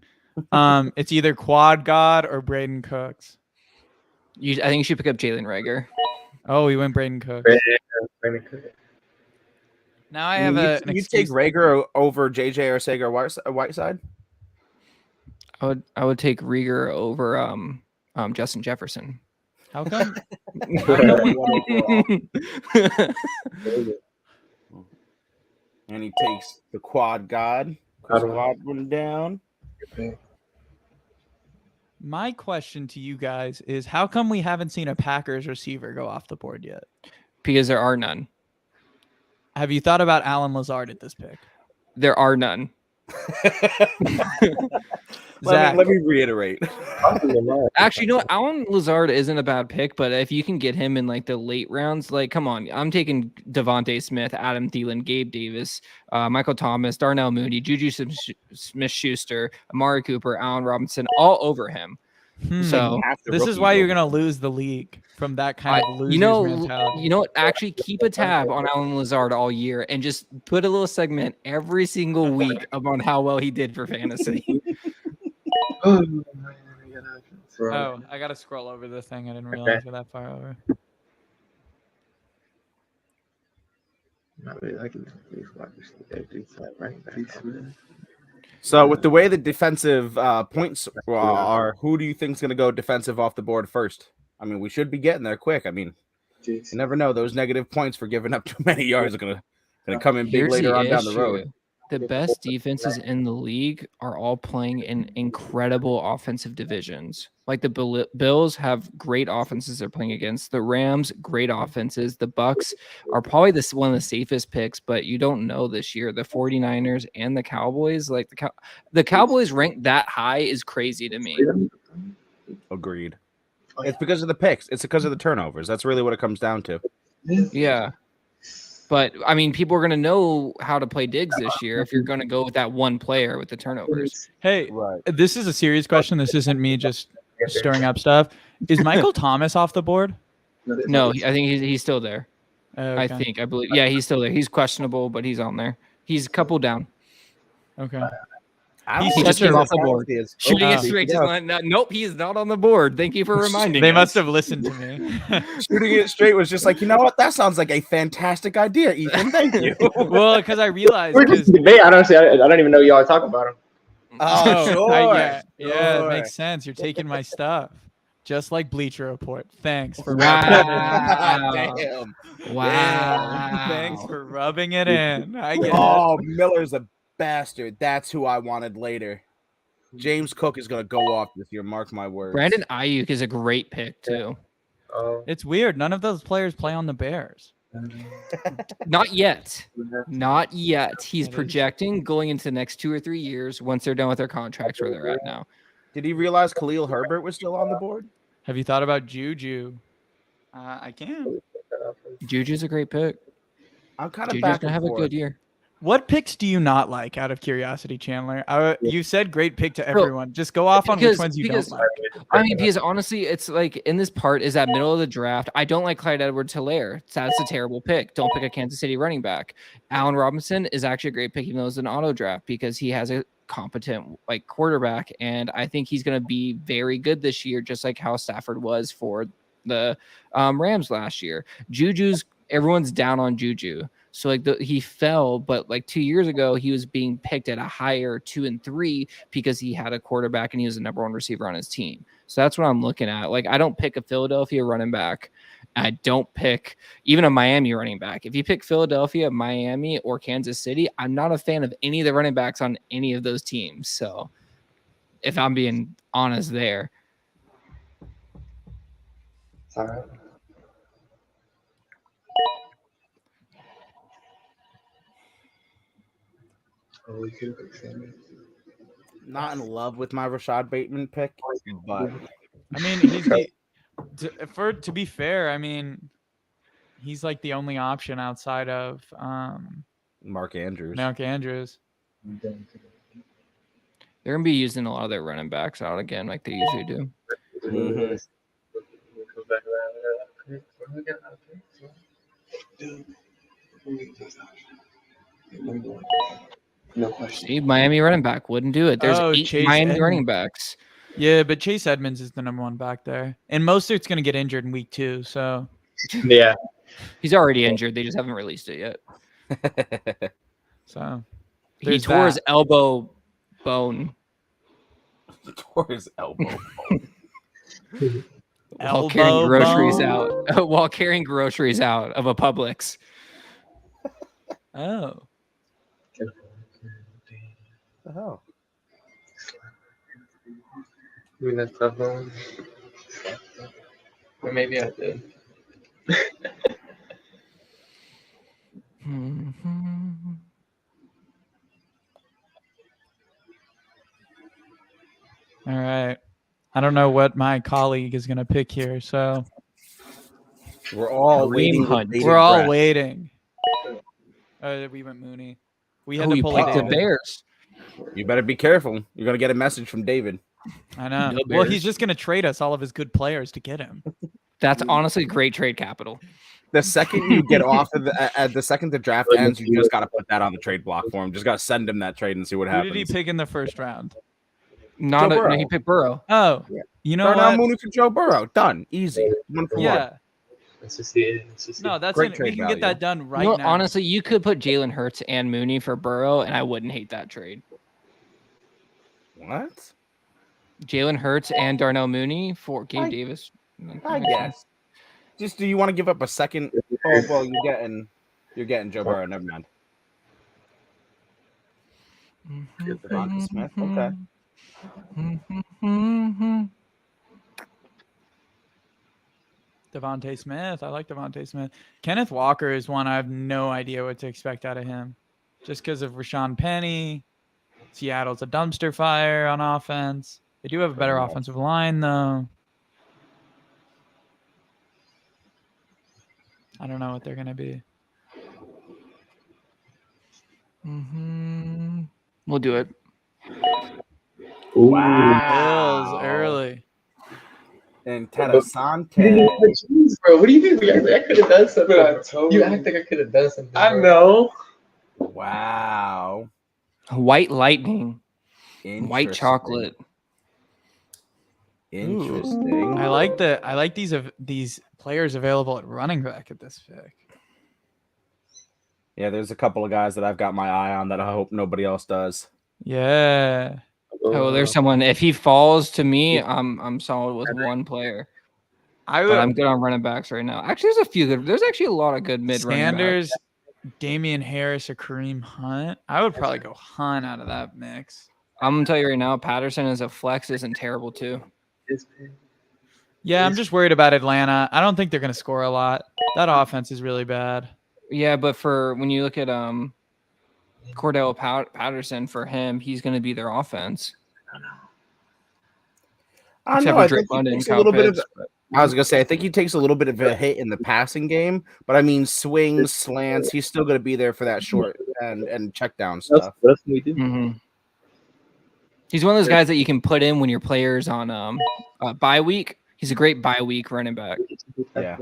Speaker 7: It's either Quad God or Braden Cooks.
Speaker 9: I think you should pick up Jalen Reagor.
Speaker 7: Oh, he went Braden Cooks.
Speaker 1: Brandon Cook.
Speaker 7: Now I have
Speaker 8: you take Rager over JJ or Sager Whiteside?
Speaker 9: I would take Reagor over Justin Jefferson.
Speaker 7: How come?
Speaker 8: And he takes the Quad God. Quad one down.
Speaker 7: My question to you guys is, how come we haven't seen a Packers receiver go off the board yet?
Speaker 9: Because there are none.
Speaker 7: Have you thought about Alan Lazard at this pick?
Speaker 9: There are none.
Speaker 8: Let me reiterate.
Speaker 9: Actually, no, Alan Lazard isn't a bad pick, but if you can get him in like the late rounds, like, come on, I'm taking Devonta Smith, Adam Thielen, Gabe Davis, Michael Thomas, Darnell Mooney, Juju Smith-Schuster, Amari Cooper, Allen Robinson, all over him. So
Speaker 7: this is why you're gonna lose the league from that kind of losers mentality.
Speaker 9: You know what? Actually, keep a tab on Alan Lazard all year and just put a little segment every single week on how well he did for fantasy.
Speaker 7: Oh, I gotta scroll over the thing. I didn't realize we're that far over.
Speaker 1: Not really liking these wide receivers. Running back.
Speaker 8: So with the way the defensive points are, who do you think is going to go defensive off the board first? I mean, we should be getting there quick. I mean, you never know. Those negative points for giving up too many yards are going to come in big later on down the road.
Speaker 9: The best defenses in the league are all playing in incredible offensive divisions. Like the Bills have great offenses they're playing against. The Rams, great offenses. The Bucks are probably one of the safest picks, but you don't know this year. The 49ers and the Cowboys, like the Cowboys ranked that high is crazy to me.
Speaker 8: Agreed. It's because of the picks. It's because of the turnovers. That's really what it comes down to.
Speaker 9: Yeah. But, I mean, people are going to know how to play Diggs this year if you're going to go with that one player with the turnovers.
Speaker 7: Hey, this is a serious question. This isn't me just stirring up stuff. Is Michael Thomas off the board?
Speaker 9: No, I think he's still there.
Speaker 7: Okay.
Speaker 9: I believe. Yeah, he's still there. He's questionable, but he's on there. He's a couple down.
Speaker 7: Okay.
Speaker 9: He just came off the board. Shooting it
Speaker 8: Oh,
Speaker 9: straight to line. Nope, he is not on the board. Thank you for reminding
Speaker 7: They
Speaker 9: us.
Speaker 7: must have listened to me.
Speaker 8: Shooting it straight was just like, you know what? That sounds like a fantastic idea, Ethan. Thank you.
Speaker 7: Well, because I realized.
Speaker 1: We're just debate. I don't even know y'all talk about him.
Speaker 8: Oh, sure.
Speaker 7: Yeah, it
Speaker 8: Sure.
Speaker 7: makes sense. You're taking my stuff. Just like Bleacher Report. Thanks for
Speaker 9: Wow.
Speaker 8: Damn.
Speaker 9: Wow.
Speaker 7: Thanks for rubbing it in. I get
Speaker 8: Oh, Miller's a bastard. That's who I wanted later. James Cook is going to go off this year. Mark my words.
Speaker 9: Brandon Ayuk is a great pick too.
Speaker 7: it. It's weird. None of those players play on the Bears.
Speaker 9: Not yet. Not yet. He's projecting going into the next 2 or 3 years once they're done with their contracts where they're at now.
Speaker 8: Did he realize Khalil Herbert was still on the board?
Speaker 7: Have you thought about Juju? I can.
Speaker 9: Juju's a great pick.
Speaker 8: I'm kind of
Speaker 9: Juju's
Speaker 8: back
Speaker 9: gonna have a good year.
Speaker 7: What picks do you not like, out of curiosity, Chandler? You said great pick to
Speaker 9: Bro,
Speaker 7: everyone. Just go off on which ones you don't like.
Speaker 9: I mean, because honestly, it's like in this part is that middle of the draft. I don't like Clyde Edwards-Helaire. That's a terrible pick. Don't pick a Kansas City running back. Allen Robinson is actually a great pick, even though it's an auto draft, because he has a competent like quarterback, and I think he's going to be very good this year, just like how Stafford was for the Rams last year. Everyone's down on Juju. So like he fell, but like 2 years ago, he was being picked at a higher 2 and 3 because he had a quarterback and he was the number one receiver on his team. So that's what I'm looking at. Like I don't pick a Philadelphia running back. I don't pick even a Miami running back. If you pick Philadelphia, Miami, or Kansas City, I'm not a fan of any of the running backs on any of those teams. So if I'm being honest there.
Speaker 1: All right.
Speaker 8: Not in love with my Rashad Bateman pick, but
Speaker 7: I mean, to be fair, I mean, he's like the only option outside of
Speaker 8: Mark Andrews.
Speaker 9: They're gonna be using a lot of their running backs out again, like they usually do.
Speaker 8: Mm-hmm.
Speaker 1: No question.
Speaker 9: See, Miami running back wouldn't do it. There's 8
Speaker 7: Chase
Speaker 9: Miami
Speaker 7: Edmonds.
Speaker 9: running backs.
Speaker 7: Yeah, but Chase Edmonds is the number one back there, and Mostert's going to get injured in week 2. So
Speaker 1: Yeah.
Speaker 9: He's already injured. They just haven't released it yet.
Speaker 7: So
Speaker 9: he tore his elbow bone.
Speaker 8: Tore his elbow.
Speaker 9: While carrying groceries out. While carrying groceries out of a Publix.
Speaker 7: Oh.
Speaker 8: The hell?
Speaker 1: I mean, that's tough one. Or maybe I did.
Speaker 7: All right. I don't know what my colleague is going to pick here, so
Speaker 8: we're all waiting.
Speaker 7: We're all waiting. We went Mooney. We had to pull
Speaker 9: the Bears.
Speaker 8: You better be careful. You're gonna get a message from David.
Speaker 7: I know. Well, he's just gonna trade us all of his good players to get him.
Speaker 9: That's honestly great trade capital.
Speaker 8: The second you get off of the second the draft ends, you just gotta put that on the trade block for him. Just gotta send him that trade and see what happens.
Speaker 7: Who did he pick in the first round?
Speaker 9: No, he picked Burrow.
Speaker 7: Oh, yeah. You know
Speaker 8: Darnell
Speaker 7: what?
Speaker 8: Mooney for Joe Burrow. Done. Easy. 1 for 1.
Speaker 7: Yeah.
Speaker 1: Let's just see it.
Speaker 7: No, that's
Speaker 8: Great
Speaker 7: we
Speaker 8: trade
Speaker 7: can
Speaker 8: value.
Speaker 7: get that done right
Speaker 9: No,
Speaker 7: now.
Speaker 9: honestly, you could put Jalen Hurts and Mooney for Burrow, and I wouldn't hate that trade.
Speaker 8: What?
Speaker 9: Jalen Hurts and Darnell Mooney for Gabe Davis.
Speaker 8: I guess. Just do you want to give up a second? Oh well, you're getting Joe Burrow. Never mind. Get Devonta Smith. Okay.
Speaker 7: Devonta Smith. I like Devonta Smith. Kenneth Walker is one I have no idea what to expect out of him. Just because of Rashawn Penny. Seattle's a dumpster fire on offense. They do have a better offensive line, though. I don't know what they're going to be.
Speaker 9: We'll do it.
Speaker 7: Wow. Bills early.
Speaker 8: And Tennessee.
Speaker 1: Bro, what do you think? I could have done something. You act like I could have done something.
Speaker 10: I know.
Speaker 8: Wow.
Speaker 9: White Lightning. White chocolate.
Speaker 8: Interesting.
Speaker 7: I like these players available at running back at this pick.
Speaker 8: Yeah, there's a couple of guys that I've got my eye on that I hope nobody else does.
Speaker 7: Yeah.
Speaker 9: Oh, there's someone. If he falls to me, I'm solid with one player. But I'm good on running backs right now. Actually, there's a few good. There's actually a lot of good mid running backs.
Speaker 7: Sanders, Damian Harris, or Kareem Hunt. I would probably go Hunt out of that mix.
Speaker 9: I'm gonna tell you right now, Patterson as a flex isn't terrible too.
Speaker 7: Yeah, I'm just worried about Atlanta. I don't think they're gonna score a lot. That offense is really bad.
Speaker 9: Yeah, but for when you look at Cordell Patterson, for him, he's gonna be their offense.
Speaker 8: I don't know. I think he takes a little bit of. I was gonna say, I think he takes a little bit of a hit in the passing game, but I mean, swings, slants, he's still gonna be there for that short and check down stuff.
Speaker 1: That's what we do.
Speaker 9: Mm-hmm. He's one of those guys that you can put in when your player's on bye week. He's a great bye week running back.
Speaker 8: Yeah.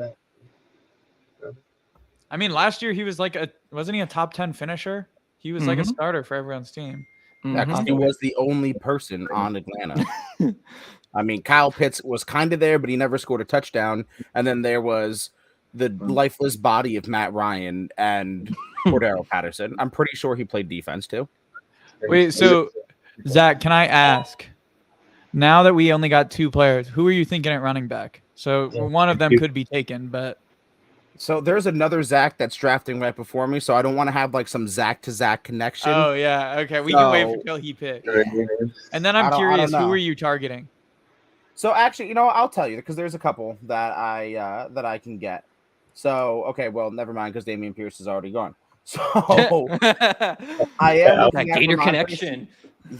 Speaker 7: I mean, last year he was wasn't he a top 10 finisher? He was like a starter for everyone's team.
Speaker 8: Yeah, because he was the only person on Atlanta. I mean, Kyle Pitts was kind of there, but he never scored a touchdown. And then there was the lifeless body of Matt Ryan and Cordero Patterson. I'm pretty sure he played defense too.
Speaker 7: Wait, so Zach, can I ask? Now that we only got 2 players, who are you thinking at running back? So one of them could be taken, but
Speaker 8: so there's another Zach that's drafting right before me, so I don't want to have like some Zach to Zach connection.
Speaker 7: Oh yeah, okay. We can wait until he picks. And then I'm curious, who are you targeting?
Speaker 8: So actually, I'll tell you because there's a couple that I can get. So okay, well, never mind because Dameon Pierce is already gone. So I am looking at
Speaker 9: Gator
Speaker 8: Ramondre
Speaker 9: connection.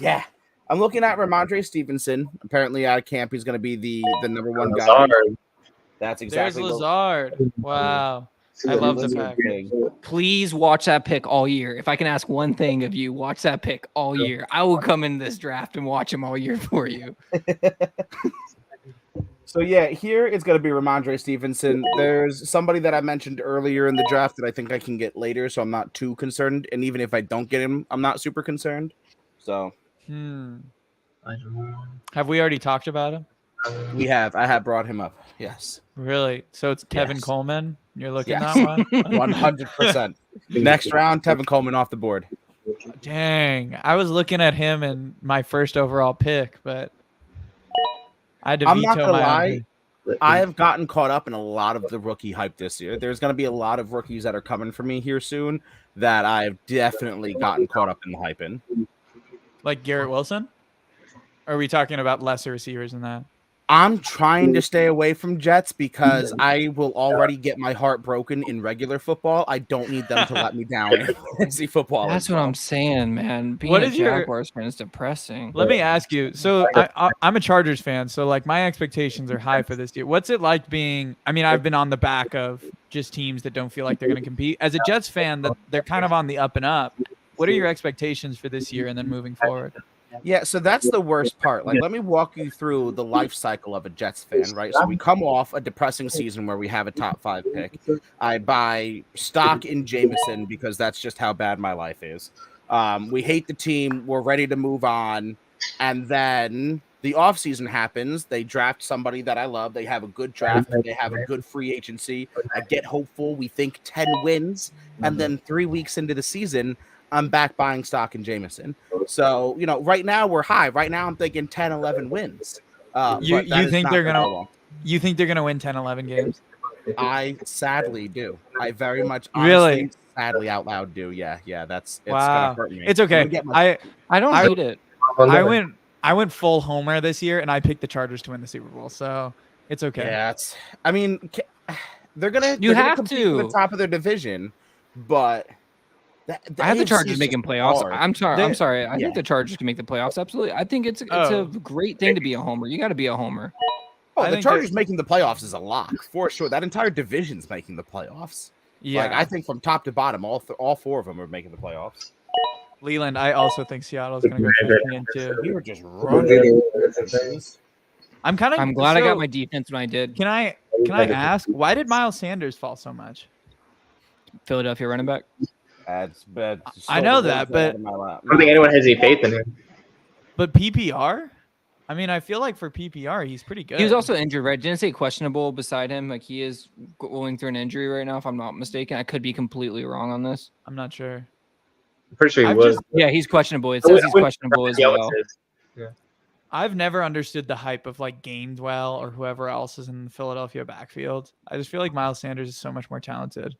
Speaker 8: Yeah, I'm looking at Ramondre Stevenson. Apparently, out of camp, he's going to be the number 1 guy.
Speaker 1: Lazard.
Speaker 8: That's exactly.
Speaker 7: There's Lazard. Wow, I love the pack.
Speaker 9: Please watch that pick all year. If I can ask one thing of you, watch that pick all year. I will come in this draft and watch him all year for you.
Speaker 8: So yeah, here it's going to be Ramondre Stevenson. There's somebody that I mentioned earlier in the draft that I think I can get later, so I'm not too concerned. And even if I don't get him, I'm not super concerned. So,
Speaker 7: have we already talked about him?
Speaker 8: We have. I have brought him up. Yes.
Speaker 7: Really? So it's Tevin Coleman. You're looking
Speaker 8: Yes.
Speaker 7: that one.
Speaker 8: 100%. Next round, Tevin Coleman off the board.
Speaker 7: Dang, I was looking at him in my first overall pick, but I had to
Speaker 8: I'm
Speaker 7: veto
Speaker 8: not gonna
Speaker 7: my
Speaker 8: lie. I have gotten caught up in a lot of the rookie hype this year. There's going to be a lot of rookies that are coming for me here soon that I've definitely gotten caught up in the hype in.
Speaker 7: Like Garrett Wilson? Or are we talking about lesser receivers than that?
Speaker 8: I'm trying to stay away from Jets because I will already get my heart broken in regular football. I don't need them to let me down in fantasy football.
Speaker 9: That's what I'm saying, man. Being
Speaker 7: What
Speaker 9: a
Speaker 7: is your-
Speaker 9: Jaguars fan is depressing.
Speaker 7: Let me ask you. So I'm a Chargers fan, so like my expectations are high for this year. What's it like being? I mean, I've been on the back of just teams that don't feel like they're going to compete. As a Jets fan, that they're kind of on the up and up. What are your expectations for this year and then moving forward?
Speaker 8: Yeah, so that's the worst part. Like, let me walk you through the life cycle of a Jets fan, right? So we come off a depressing season where we have a top 5 pick. I buy stock in Jameson because that's just how bad my life is. We hate the team. We're ready to move on. And then the offseason happens. They draft somebody that I love. They have a good draft. They have a good free agency. I get hopeful. We think 10 wins. And then 3 weeks into the season, I'm back buying stock in Jameson. So, right now we're high. Right now I'm thinking 10, 11 wins.
Speaker 7: You think they're going to win 10, 11 games?
Speaker 8: I sadly do. I very much
Speaker 7: Really?
Speaker 8: sadly out loud do. Yeah. It's
Speaker 7: Wow.
Speaker 8: gonna hurt me.
Speaker 7: It's okay.
Speaker 9: I don't hate it.
Speaker 7: I went full homer this year and I picked the Chargers to win the Super Bowl. So it's okay.
Speaker 8: Yeah, they're gonna compete for the top of their division, but
Speaker 9: I have the Chargers making playoffs.
Speaker 8: hard.
Speaker 9: I'm sorry. I think the Chargers can make the playoffs. Absolutely. I think it's a great thing to be a homer. You got to be a homer.
Speaker 8: Oh, the Chargers making the playoffs is a lock for sure. That entire division's making the playoffs.
Speaker 7: Yeah.
Speaker 8: Like, I think from top to bottom, all 4 of them are making the playoffs.
Speaker 7: Leland, I also think Seattle's going to go 15 too.
Speaker 8: We were just running.
Speaker 7: I'm
Speaker 9: glad I got my defense when I did.
Speaker 7: Can I ask, why did Miles Sanders fall so much?
Speaker 9: Philadelphia running back.
Speaker 8: That's bad.
Speaker 7: I know that, but
Speaker 1: I don't think anyone has any faith in him.
Speaker 7: But PPR? I mean, I feel like for PPR, he's pretty good.
Speaker 9: He was also injured, right? Didn't say questionable beside him. Like he is going through an injury right now, if I'm not mistaken. I could be completely wrong on this.
Speaker 7: I'm not sure.
Speaker 1: I'm pretty sure he was.
Speaker 9: Yeah, he's questionable. It says he's questionable as well.
Speaker 1: Yeah.
Speaker 7: I've never understood the hype of like Gainwell or whoever else is in the Philadelphia backfield. I just feel like Miles Sanders is so much more talented.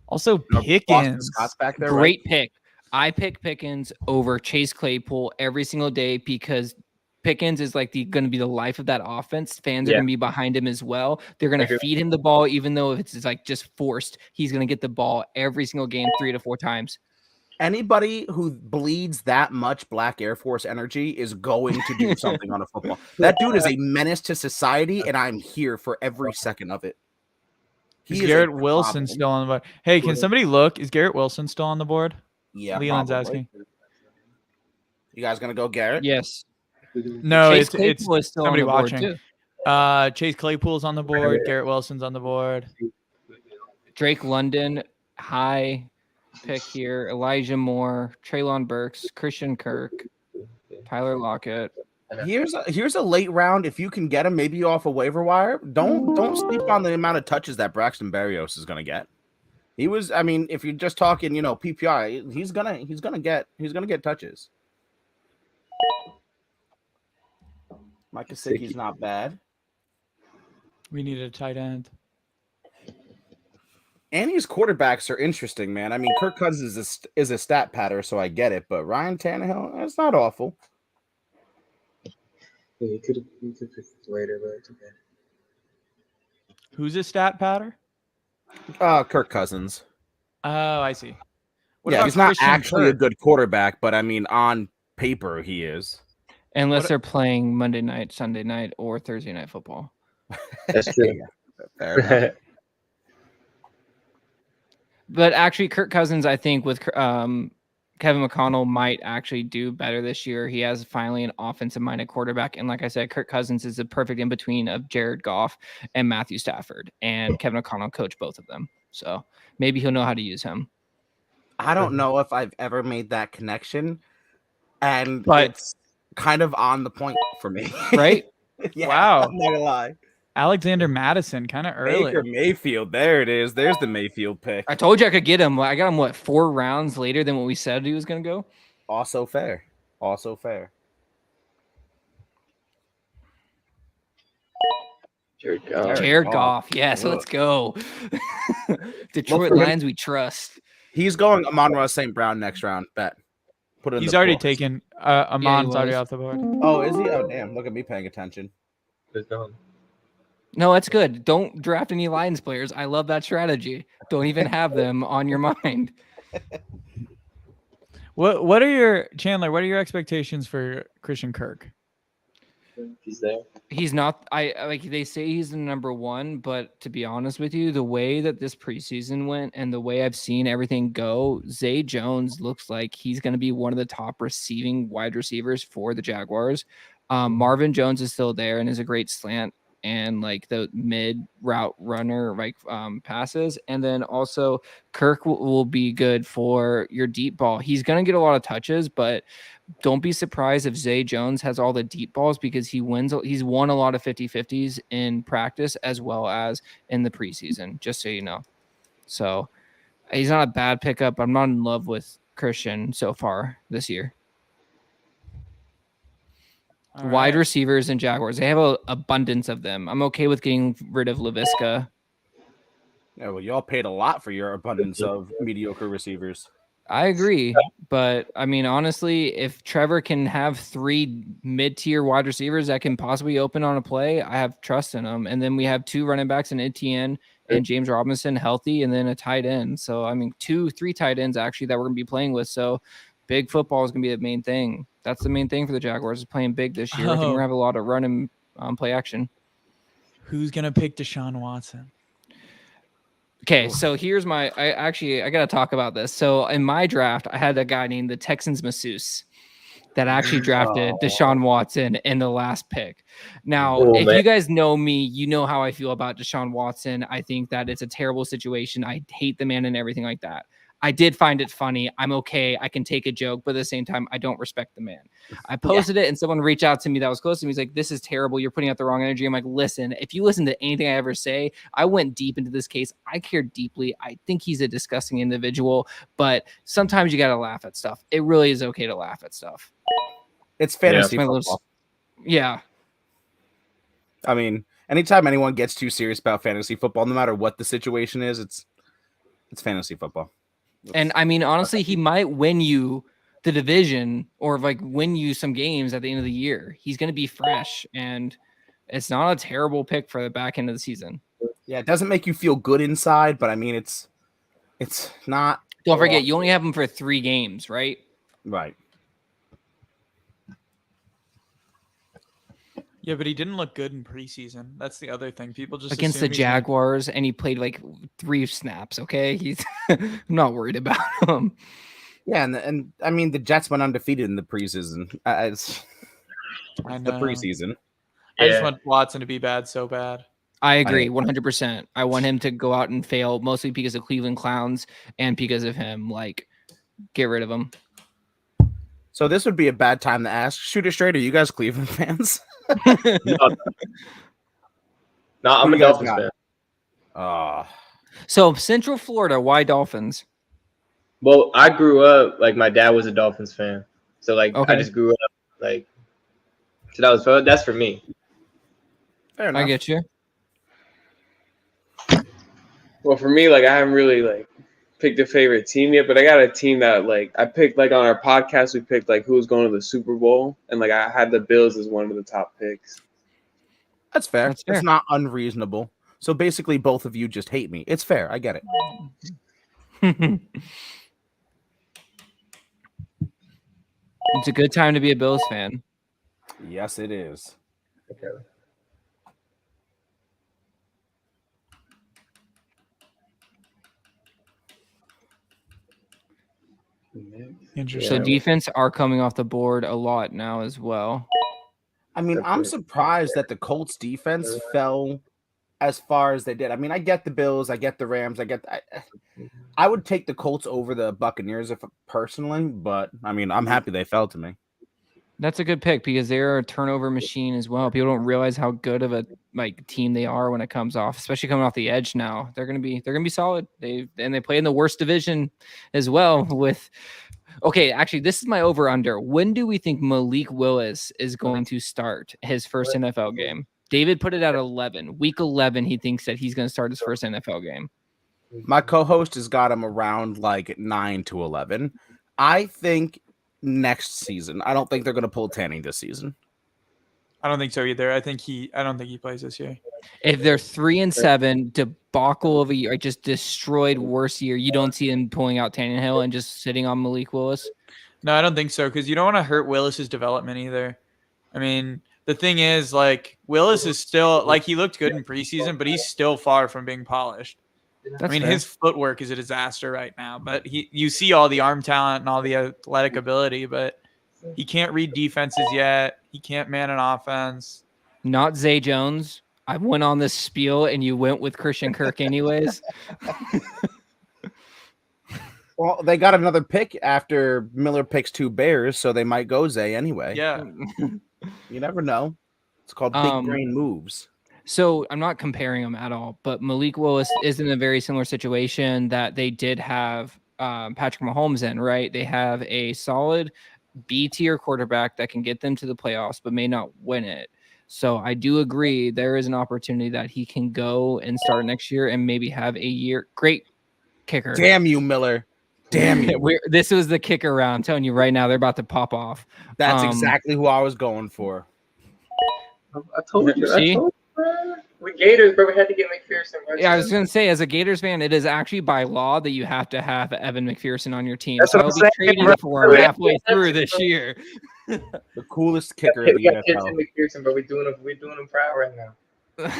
Speaker 7: Also, Pickens.
Speaker 8: Scott's back there,
Speaker 9: Great pick. I pick Pickens over Chase Claypool every single day because Pickens is like going to be the life of that offense. Fans are going to be behind him as well. They're going to feed him the ball, even though if it's like just forced, he's going to get the ball every single game 3 to 4 times.
Speaker 8: Anybody who bleeds that much Black Air Force energy is going to do something on a football. That dude is a menace to society, and I'm here for every second of it.
Speaker 7: Is Garrett Wilson still on the board? Hey, can somebody look? Is Garrett Wilson still on the board?
Speaker 8: Yeah,
Speaker 7: Leon's
Speaker 8: probably.
Speaker 7: asking.
Speaker 8: You guys gonna go Garrett?
Speaker 9: Yes.
Speaker 7: No,
Speaker 9: Chase
Speaker 7: it's
Speaker 9: Claypool is still
Speaker 7: somebody
Speaker 9: on the board
Speaker 7: watching.
Speaker 9: too.
Speaker 7: Chase Claypool's on the board. Garrett Wilson's on the board.
Speaker 9: Drake London, high pick here. Elijah Moore, Treylon Burks, Christian Kirk, Tyler Lockett.
Speaker 8: Here's a late round if you can get him maybe off a waiver wire. Don't sleep on the amount of touches that Braxton Berrios is gonna get. He was, I mean, if you're just talking, PPR, he's gonna get touches. Mike Gesicki's not bad.
Speaker 7: We need a tight end.
Speaker 8: Annie's quarterbacks are interesting, man. I mean, Kirk Cousins is a stat patter, so I get it. But Ryan Tannehill, that's not awful.
Speaker 10: Yeah, you could pick later, but it's okay.
Speaker 7: Who's a stat patter?
Speaker 8: Kirk Cousins.
Speaker 7: Oh, I see.
Speaker 8: He's not actually a good quarterback, but I mean, on paper, he is.
Speaker 9: Unless they're playing Monday night, Sunday night, or Thursday night football.
Speaker 1: That's true.
Speaker 8: Fair enough.
Speaker 9: But actually, Kirk Cousins, I think, with Kevin McConnell, might actually do better this year. He has finally an offensive-minded quarterback. And like I said, Kirk Cousins is the perfect in-between of Jared Goff and Matthew Stafford. And Kevin McConnell coached both of them. So maybe he'll know how to use him.
Speaker 8: I don't know if I've ever made that connection. But it's kind of on the point for me.
Speaker 9: Right?
Speaker 8: Yeah,
Speaker 7: wow.
Speaker 8: I'm not gonna lie.
Speaker 7: Alexander Madison, kind of early.
Speaker 8: Baker Mayfield. There it is. There's the Mayfield pick.
Speaker 9: I told you I could get him. I got him, 4 rounds later than what we said he was going to go?
Speaker 8: Also fair.
Speaker 9: Jared Goff. Yes, let's go. Detroit Lions, we trust.
Speaker 8: He's going Amon-Ra St. Brown next round. Bet. Put it in
Speaker 7: He's
Speaker 8: the
Speaker 7: already
Speaker 8: books.
Speaker 7: taken. Amon's already off the board.
Speaker 8: Oh, is he? Oh, damn. Look at me paying attention.
Speaker 9: No, that's good. Don't draft any Lions players. I love that strategy. Don't even have them on your mind.
Speaker 7: What are your expectations for Christian Kirk?
Speaker 1: He's there.
Speaker 9: He's not. They say he's the number 1, but to be honest with you, the way that this preseason went and the way I've seen everything go, Zay Jones looks like he's going to be one of the top receiving wide receivers for the Jaguars. Marvin Jones is still there and is a great slant and like the mid route runner, passes. And then also Kirk will be good for your deep ball. He's going to get a lot of touches, but don't be surprised if Zay Jones has all the deep balls because he's won a lot of 50-50s in practice as well as in the preseason, just so you know. So he's not a bad pickup. I'm not in love with Christian so far this year.
Speaker 7: All
Speaker 9: Wide
Speaker 7: right.
Speaker 9: receivers and Jaguars. They have an abundance of them. I'm okay with getting rid of LaVisca.
Speaker 8: Yeah, well, y'all paid a lot for your abundance of mediocre receivers.
Speaker 9: I agree. But, I mean, honestly, if Trevor can have 3 mid-tier wide receivers that can possibly open on a play, I have trust in them. And then we have 2 running backs in Etienne and James Robinson healthy and then a tight end. So, I mean, 2-3 tight ends, actually, that we're going to be playing with. So, big football is going to be the main thing. That's the main thing for the Jaguars is playing big this year. I think we're going to have a lot of run and play action.
Speaker 7: Who's going to pick Deshaun Watson?
Speaker 9: Okay, so here's I got to talk about this. So in my draft, I had a guy named the Texans masseuse that actually drafted Deshaun Watson in the last pick. Now, you guys know me, you know how I feel about Deshaun Watson. I think that it's a terrible situation. I hate the man and everything like that. I did find it funny. I'm okay. I can take a joke, but at the same time, I don't respect the man. I posted it and someone reached out to me that was close to me. He's like, this is terrible. You're putting out the wrong energy. I'm like, listen, if you listen to anything I ever say, I went deep into this case. I care deeply. I think he's a disgusting individual, but sometimes you got to laugh at stuff. It really is okay to laugh at stuff.
Speaker 8: It's fantasy football.
Speaker 9: Yeah.
Speaker 8: I mean, anytime anyone gets too serious about fantasy football, no matter what the situation is, it's fantasy football.
Speaker 9: And I mean, honestly, he might win you the division or like win you some games at the end of the year. He's going to be fresh, and it's not a terrible pick for the back end of the season.
Speaker 8: Yeah, it doesn't make you feel good inside, but I mean, it's not.
Speaker 9: Don't forget, you only have him for 3 games, right?
Speaker 8: Right.
Speaker 7: Yeah, but he didn't look good in preseason. That's the other thing. People just
Speaker 9: against the Jaguars, and he played like 3 snaps. Okay, he's I'm not worried about him.
Speaker 8: Yeah, and I mean the Jets went undefeated in the preseason. It's the preseason.
Speaker 7: I just want Watson to be bad so bad.
Speaker 9: I agree 100%. I want him to go out and fail, mostly because of Cleveland Clowns and because of him. Like, get rid of him.
Speaker 8: So this would be a bad time to ask. Shoot it straight. Are you guys Cleveland fans?
Speaker 1: No, I'm a Dolphins fan.
Speaker 9: So Central Florida, why Dolphins?
Speaker 1: Well, I grew up like my dad was a Dolphins fan, so like I just grew up like. So that's for me.
Speaker 8: Fair enough.
Speaker 9: I get you.
Speaker 10: Well, for me, like I haven't really like picked a favorite team yet, but I got a team that like I picked like on our podcast. We picked like who's going to the Super Bowl, and like I had the Bills as one of the top picks.
Speaker 8: That's fair. It's not unreasonable. So basically, both of you just hate me. It's fair. I get it.
Speaker 9: It's a good time to be a Bills fan.
Speaker 8: Yes, it is.
Speaker 1: Okay.
Speaker 7: Interesting.
Speaker 9: So defense are coming off the board a lot now as well.
Speaker 8: I mean, I'm surprised that the Colts defense fell as far as they did. I mean, I get the Bills, I get the Rams, I would take the Colts over the Buccaneers personally, but I mean, I'm happy they fell to me.
Speaker 9: That's a good pick because they're a turnover machine as well. People don't realize how good of a team they are when it comes off, especially coming off the edge now. They're gonna be solid. They play in the worst division as well with actually, this is my over-under. When do we think Malik Willis is going to start his first NFL game? David put it at 11. Week 11, he thinks that he's going to start his first NFL game.
Speaker 8: My co-host has got him around like 9 to 11. I think next season. I don't think they're going to pull Tanning this season.
Speaker 7: I don't think so either. I don't think he plays this year.
Speaker 9: If they're 3-7, debacle of a year, just destroyed worst year, you don't see him pulling out Tannehill and just sitting on Malik Willis?
Speaker 7: No, I don't think so, because you don't want to hurt Willis's development either. I mean, the thing is, like, Willis is still, like, he looked good in preseason, but he's still far from being polished.
Speaker 9: That's fair.
Speaker 7: His footwork is a disaster right now, but you see all the arm talent and all the athletic ability, but he can't read defenses yet. He can't man an offense.
Speaker 9: Not Zay Jones. I went on this spiel and you went with Christian Kirk anyways.
Speaker 8: Well, they got another pick after Miller picks 2 Bears, so they might go Zay anyway.
Speaker 7: Yeah.
Speaker 8: You never know. It's called big brain moves.
Speaker 9: So I'm not comparing them at all, but Malik Willis is in a very similar situation that they did have Patrick Mahomes in, right? They have a solid B-tier quarterback that can get them to the playoffs, but may not win it. So I do agree there is an opportunity that he can go and start next year and maybe have a year. Great kicker.
Speaker 8: Damn you, Miller. Damn you.
Speaker 9: This was the kicker round. I'm telling you right now, they're about to pop off.
Speaker 8: That's exactly who I was going for.
Speaker 1: I told you. We Gators, but we had to get McPherson. Bro.
Speaker 9: Yeah, I was going to say, as a Gators fan, it is actually by law that you have to have Evan McPherson on your team.
Speaker 8: That's
Speaker 9: so
Speaker 8: what
Speaker 9: I'll
Speaker 8: I'm
Speaker 9: be
Speaker 8: saying,
Speaker 9: trading for him halfway through this year.
Speaker 8: The coolest kicker in the
Speaker 1: We got
Speaker 8: NFL.
Speaker 1: McPherson, but we're doing them proud right now.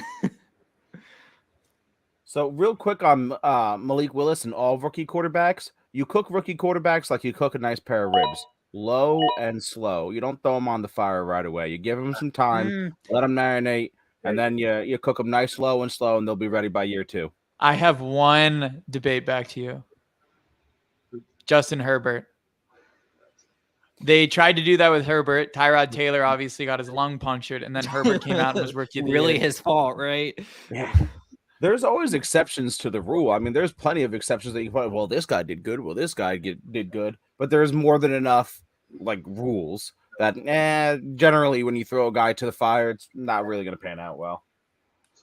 Speaker 8: So real quick on Malik Willis and all rookie quarterbacks, you cook rookie quarterbacks like you cook a nice pair of ribs. Low and slow. You don't throw them on the fire right away. You give them some time, let them marinate, and then you cook them nice, slow, and they'll be ready by year 2.
Speaker 7: I have one debate back to you. Justin Herbert. They tried to do that with Herbert. Tyrod Taylor obviously got his lung punctured, and then Herbert came out and was rookie of the
Speaker 9: Really
Speaker 7: year.
Speaker 9: his fault, right?
Speaker 8: Yeah. There's always exceptions to the rule. I mean, there's plenty of exceptions that you can, well, this guy did good. Well, this guy did good. But there's more than enough like rules that generally when you throw a guy to the fire, it's not really going to pan out well.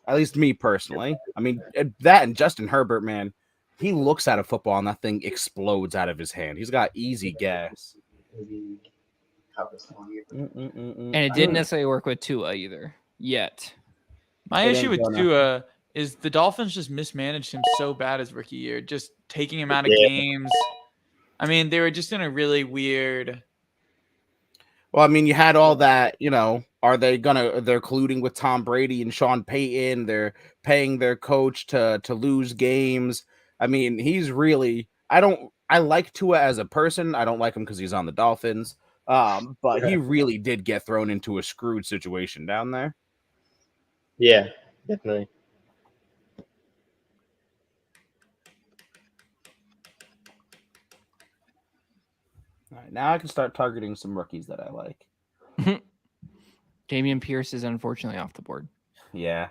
Speaker 8: At least me personally. I mean, that and Justin Herbert, man, he looks at a football and that thing explodes out of his hand. He's got easy gas.
Speaker 9: And it didn't necessarily work with Tua either yet.
Speaker 7: My issue with Tua is the Dolphins just mismanaged him so bad his rookie year, just taking him out of games. I mean, they were just in a really weird.
Speaker 8: Well, I mean, you had all that, they're colluding with Tom Brady and Sean Payton. They're paying their coach to lose games. I mean, he's really, I like Tua as a person. I don't like him because he's on the Dolphins. But he really did get thrown into a screwed situation down there.
Speaker 1: Yeah, definitely.
Speaker 8: All right, now I can start targeting some rookies that I like.
Speaker 9: Dameon Pierce is unfortunately off the board.
Speaker 8: Yeah,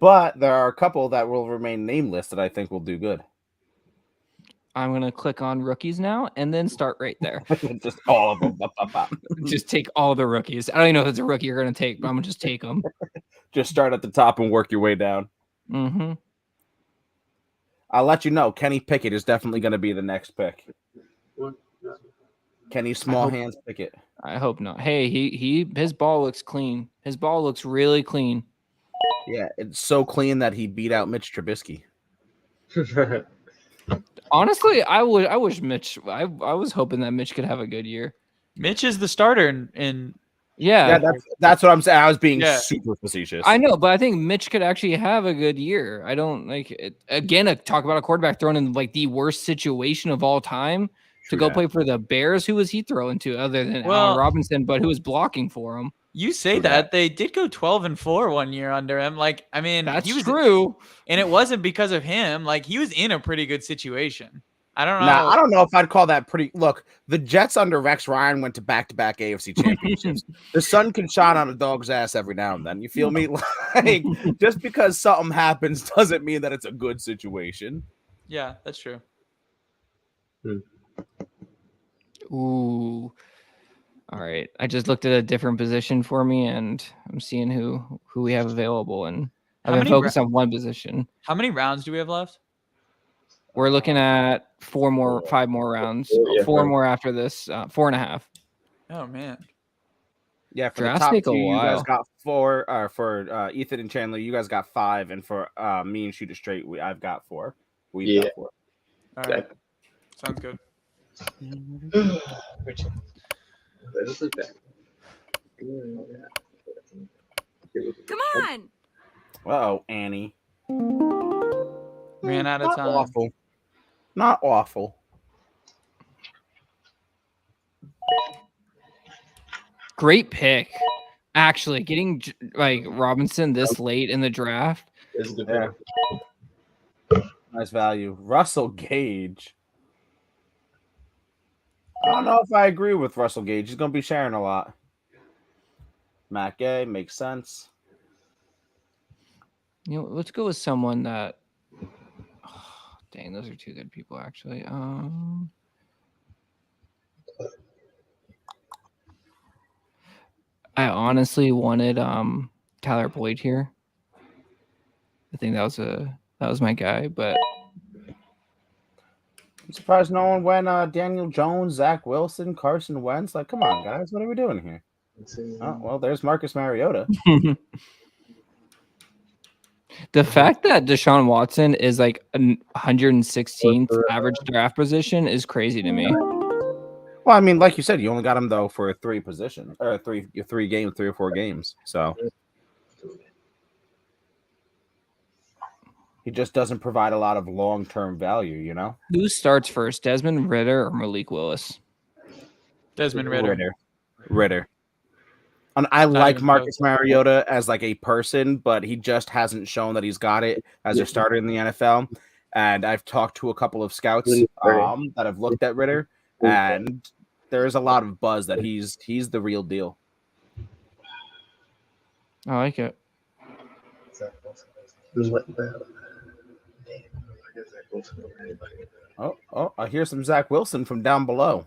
Speaker 8: but there are a couple that will remain nameless that I think will do good.
Speaker 9: I'm going to click on rookies now and then start right there.
Speaker 8: Just all of them.
Speaker 9: Just take all the rookies. I don't even know if it's a rookie you're going to take, but I'm going to just take them.
Speaker 8: Just start at the top and work your way down.
Speaker 9: Mm-hmm.
Speaker 8: I'll let you know. Kenny Pickett is definitely going to be the next pick. Kenny Small Hands Pickett.
Speaker 9: I hope not. Hey, his ball looks clean. His ball looks really clean.
Speaker 8: Yeah, it's so clean that he beat out Mitch Trubisky.
Speaker 9: Honestly, I wish Mitch. I was hoping that Mitch could have a good year.
Speaker 7: Mitch is the starter in
Speaker 8: Yeah, that's what I'm saying. I was being super facetious.
Speaker 9: I know, but I think Mitch could actually have a good year. I don't like it. Again, talk about a quarterback thrown in like the worst situation of all time to go play for the Bears. Who was he throwing to other than Allen Robinson? But who was blocking for him?
Speaker 7: You say that they did go 12-4 one year under him. Like, I mean,
Speaker 9: that's
Speaker 7: he was
Speaker 9: true,
Speaker 7: and it wasn't because of him. Like, he was in a pretty good situation. I don't know.
Speaker 8: Nah, I don't know if I'd call that pretty. Look, the Jets under Rex Ryan went to back-to-back AFC championships. The sun can shine on a dog's ass every now and then. You feel me? Like, just because something happens doesn't mean that it's a good situation.
Speaker 7: Yeah, that's true.
Speaker 9: Ooh. All right. I just looked at a different position for me, and I'm seeing who we have available, and I've been focused on one position.
Speaker 7: How many rounds do we have left?
Speaker 9: We're looking at 5 more rounds. 4 more after this. 4.5.
Speaker 7: Oh man.
Speaker 8: Yeah, for
Speaker 9: Drafts
Speaker 8: the top
Speaker 9: take a
Speaker 8: two, you
Speaker 9: while.
Speaker 8: guys got 4. For Ethan and Chandler, you guys got 5, and for me and Shoot It Straight, I've got 4. We've got 4.
Speaker 7: All right. Sounds good.
Speaker 11: Come on.
Speaker 8: Uh-oh, Annie.
Speaker 7: Ran out of time.
Speaker 8: Awful. Not awful.
Speaker 9: Great pick. Actually, getting like Robinson this late in the draft.
Speaker 8: Yeah. Nice value. Russell Gage. I don't know if I agree with Russell Gage. He's going to be sharing a lot. Matt Gay makes sense.
Speaker 9: You know, let's go with someone that. Oh, dang, those are 2 good people, actually. I honestly wanted Tyler Boyd here. I think that was my guy, but
Speaker 8: I'm surprised no one went Daniel Jones, Zach Wilson, Carson Wentz. Like, come on, guys, what are we doing here? Oh, well, there's Marcus Mariota.
Speaker 9: The fact that Deshaun Watson is like 116th average draft position is crazy to me.
Speaker 8: Well, I mean, like you said, you only got him though for 3 positions or 3 games, 3 or 4 games. So he just doesn't provide a lot of long-term value, you know.
Speaker 9: Who starts first, Desmond Ridder or Malik Willis?
Speaker 7: Desmond Ridder.
Speaker 8: Ridder. And I like Marcus Mariota as like a person, but he just hasn't shown that he's got it as a starter in the NFL. and I've talked to a couple of scouts that have looked at Ritter, and there's a lot of buzz that he's the real deal.
Speaker 9: I like it.
Speaker 8: Oh, I hear some Zach Wilson from down below.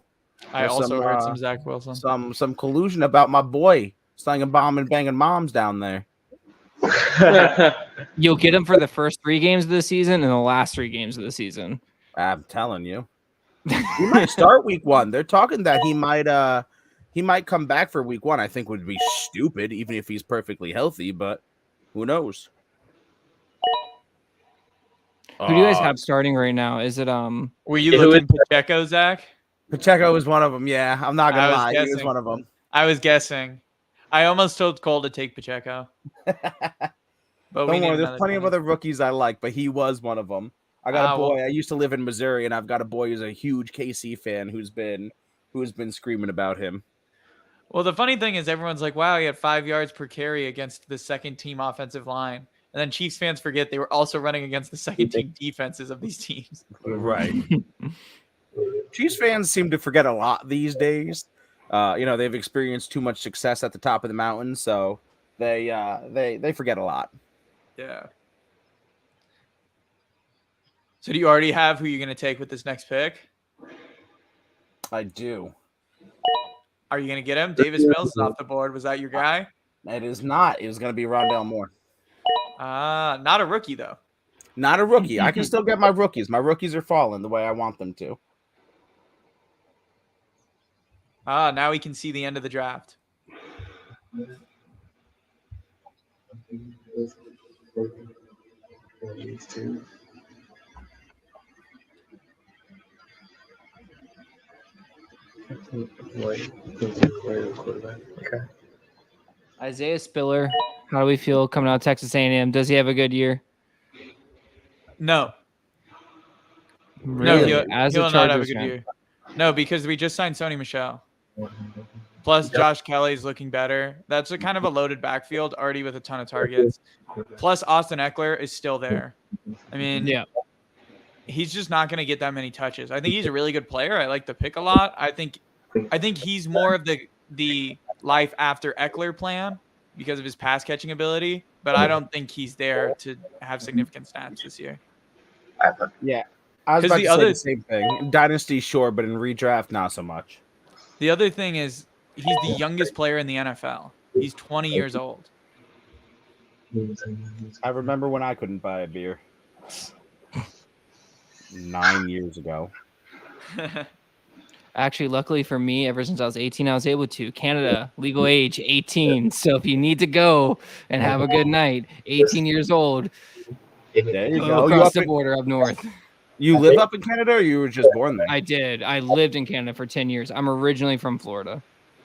Speaker 7: I also heard some Zach Wilson.
Speaker 8: Some collusion about my boy slanging bomb and banging moms down there.
Speaker 9: You'll get him for the first 3 games of the season and the last 3 games of the season.
Speaker 8: I'm telling you. He might start week 1. They're talking that he might come back for week 1. I think would be stupid, even if he's perfectly healthy, but who knows?
Speaker 9: Who do you guys have starting right now? Is it
Speaker 7: Were you looking Pacheco, Zach?
Speaker 8: Pacheco was one of them. Yeah, I'm not gonna lie. He was one of them.
Speaker 7: I was guessing. I almost told Cole to take Pacheco. But
Speaker 8: Don't worry, there's plenty of other rookies I like, but he was one of them. I got a boy. I used to live in Missouri, and I've got a boy who's a huge KC fan who's been screaming about him.
Speaker 7: Well, the funny thing is everyone's like, wow, he had 5 yards per carry against the second team offensive line. And then Chiefs fans forget they were also running against the second team defenses of these teams.
Speaker 8: Right. Chiefs fans seem to forget a lot these days. They've experienced too much success at the top of the mountain, so they forget a lot.
Speaker 7: Yeah. So do you already have who you're going to take with this next pick?
Speaker 8: I do.
Speaker 7: Are you going to get him? Davis Mills is off the board. Was that your guy?
Speaker 8: It is not. It was going to be Rondale Moore.
Speaker 7: Not a rookie, though.
Speaker 8: Not a rookie. I can still get my rookies. My rookies are falling the way I want them to.
Speaker 7: Now we can see the end of the draft.
Speaker 1: Okay.
Speaker 9: Isaiah Spiller? How do we feel coming out of Texas A&M? Does he have a good year?
Speaker 7: No.
Speaker 9: Really?
Speaker 7: No, he'll not have a good year. No, because we just signed Sony Michel. Plus, Josh Kelly's looking better. That's a kind of a loaded backfield already with a ton of targets. Plus, Austin Eckler is still there. I mean,
Speaker 9: yeah,
Speaker 7: he's just not going to get that many touches. I think he's a really good player. I like the pick a lot. I think he's more of the life after Eckler plan because of his pass catching ability, but I don't think he's there to have significant stats this year.
Speaker 8: Yeah. I was about to say the same thing. In Dynasty, sure, but in redraft, not so much.
Speaker 7: The other thing is he's the youngest player in the NFL. He's 20 years old.
Speaker 8: I remember when I couldn't buy a beer 9 years ago.
Speaker 9: Actually, luckily for me, ever since I was 18, I was able to. Canada, legal age, 18. So if you need to go and have a good night, 18 years old,
Speaker 8: there you go.
Speaker 9: Across the border up north.
Speaker 8: You live up in Canada or you were just born there?
Speaker 9: I did. I lived in Canada for 10 years. I'm originally from Florida.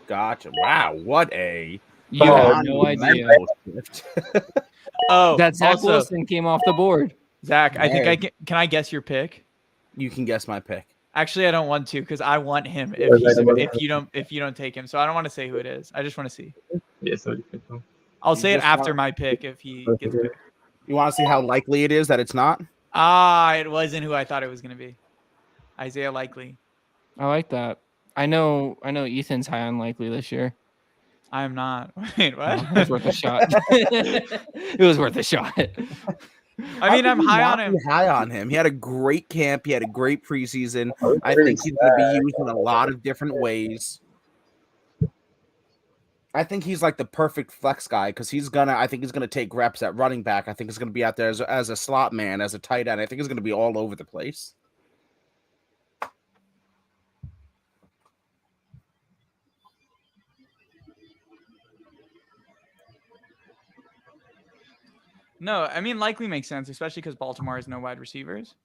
Speaker 8: Gotcha. Wow. What a...
Speaker 9: You have no idea. That Zach Wilson came off the board.
Speaker 7: Zach, I think can I guess your pick?
Speaker 8: You can guess my pick.
Speaker 7: Actually, I don't want to because I want him if you don't take him. So I don't want to say who it is. I just want to see.
Speaker 1: Yes,
Speaker 7: I'll say it after my pick if he gets picked.
Speaker 8: You want to see how likely it is that it's not?
Speaker 7: It wasn't who I thought it was going to be. Isaiah Likely.
Speaker 9: I like that. I know Ethan's high on Likely this year.
Speaker 7: I am not. Wait, what?
Speaker 9: It was worth a shot. It was worth a shot.
Speaker 7: I mean, I'm high on him.
Speaker 8: High on him. He had a great camp. He had a great preseason. I think he's going to be used in a lot of different ways. I think he's like the perfect flex guy because I think he's gonna take reps at running back. I think he's gonna be out there as a slot man, as a tight end. I think he's gonna be all over the place.
Speaker 7: No, I mean Likely makes sense, especially because Baltimore has no wide receivers.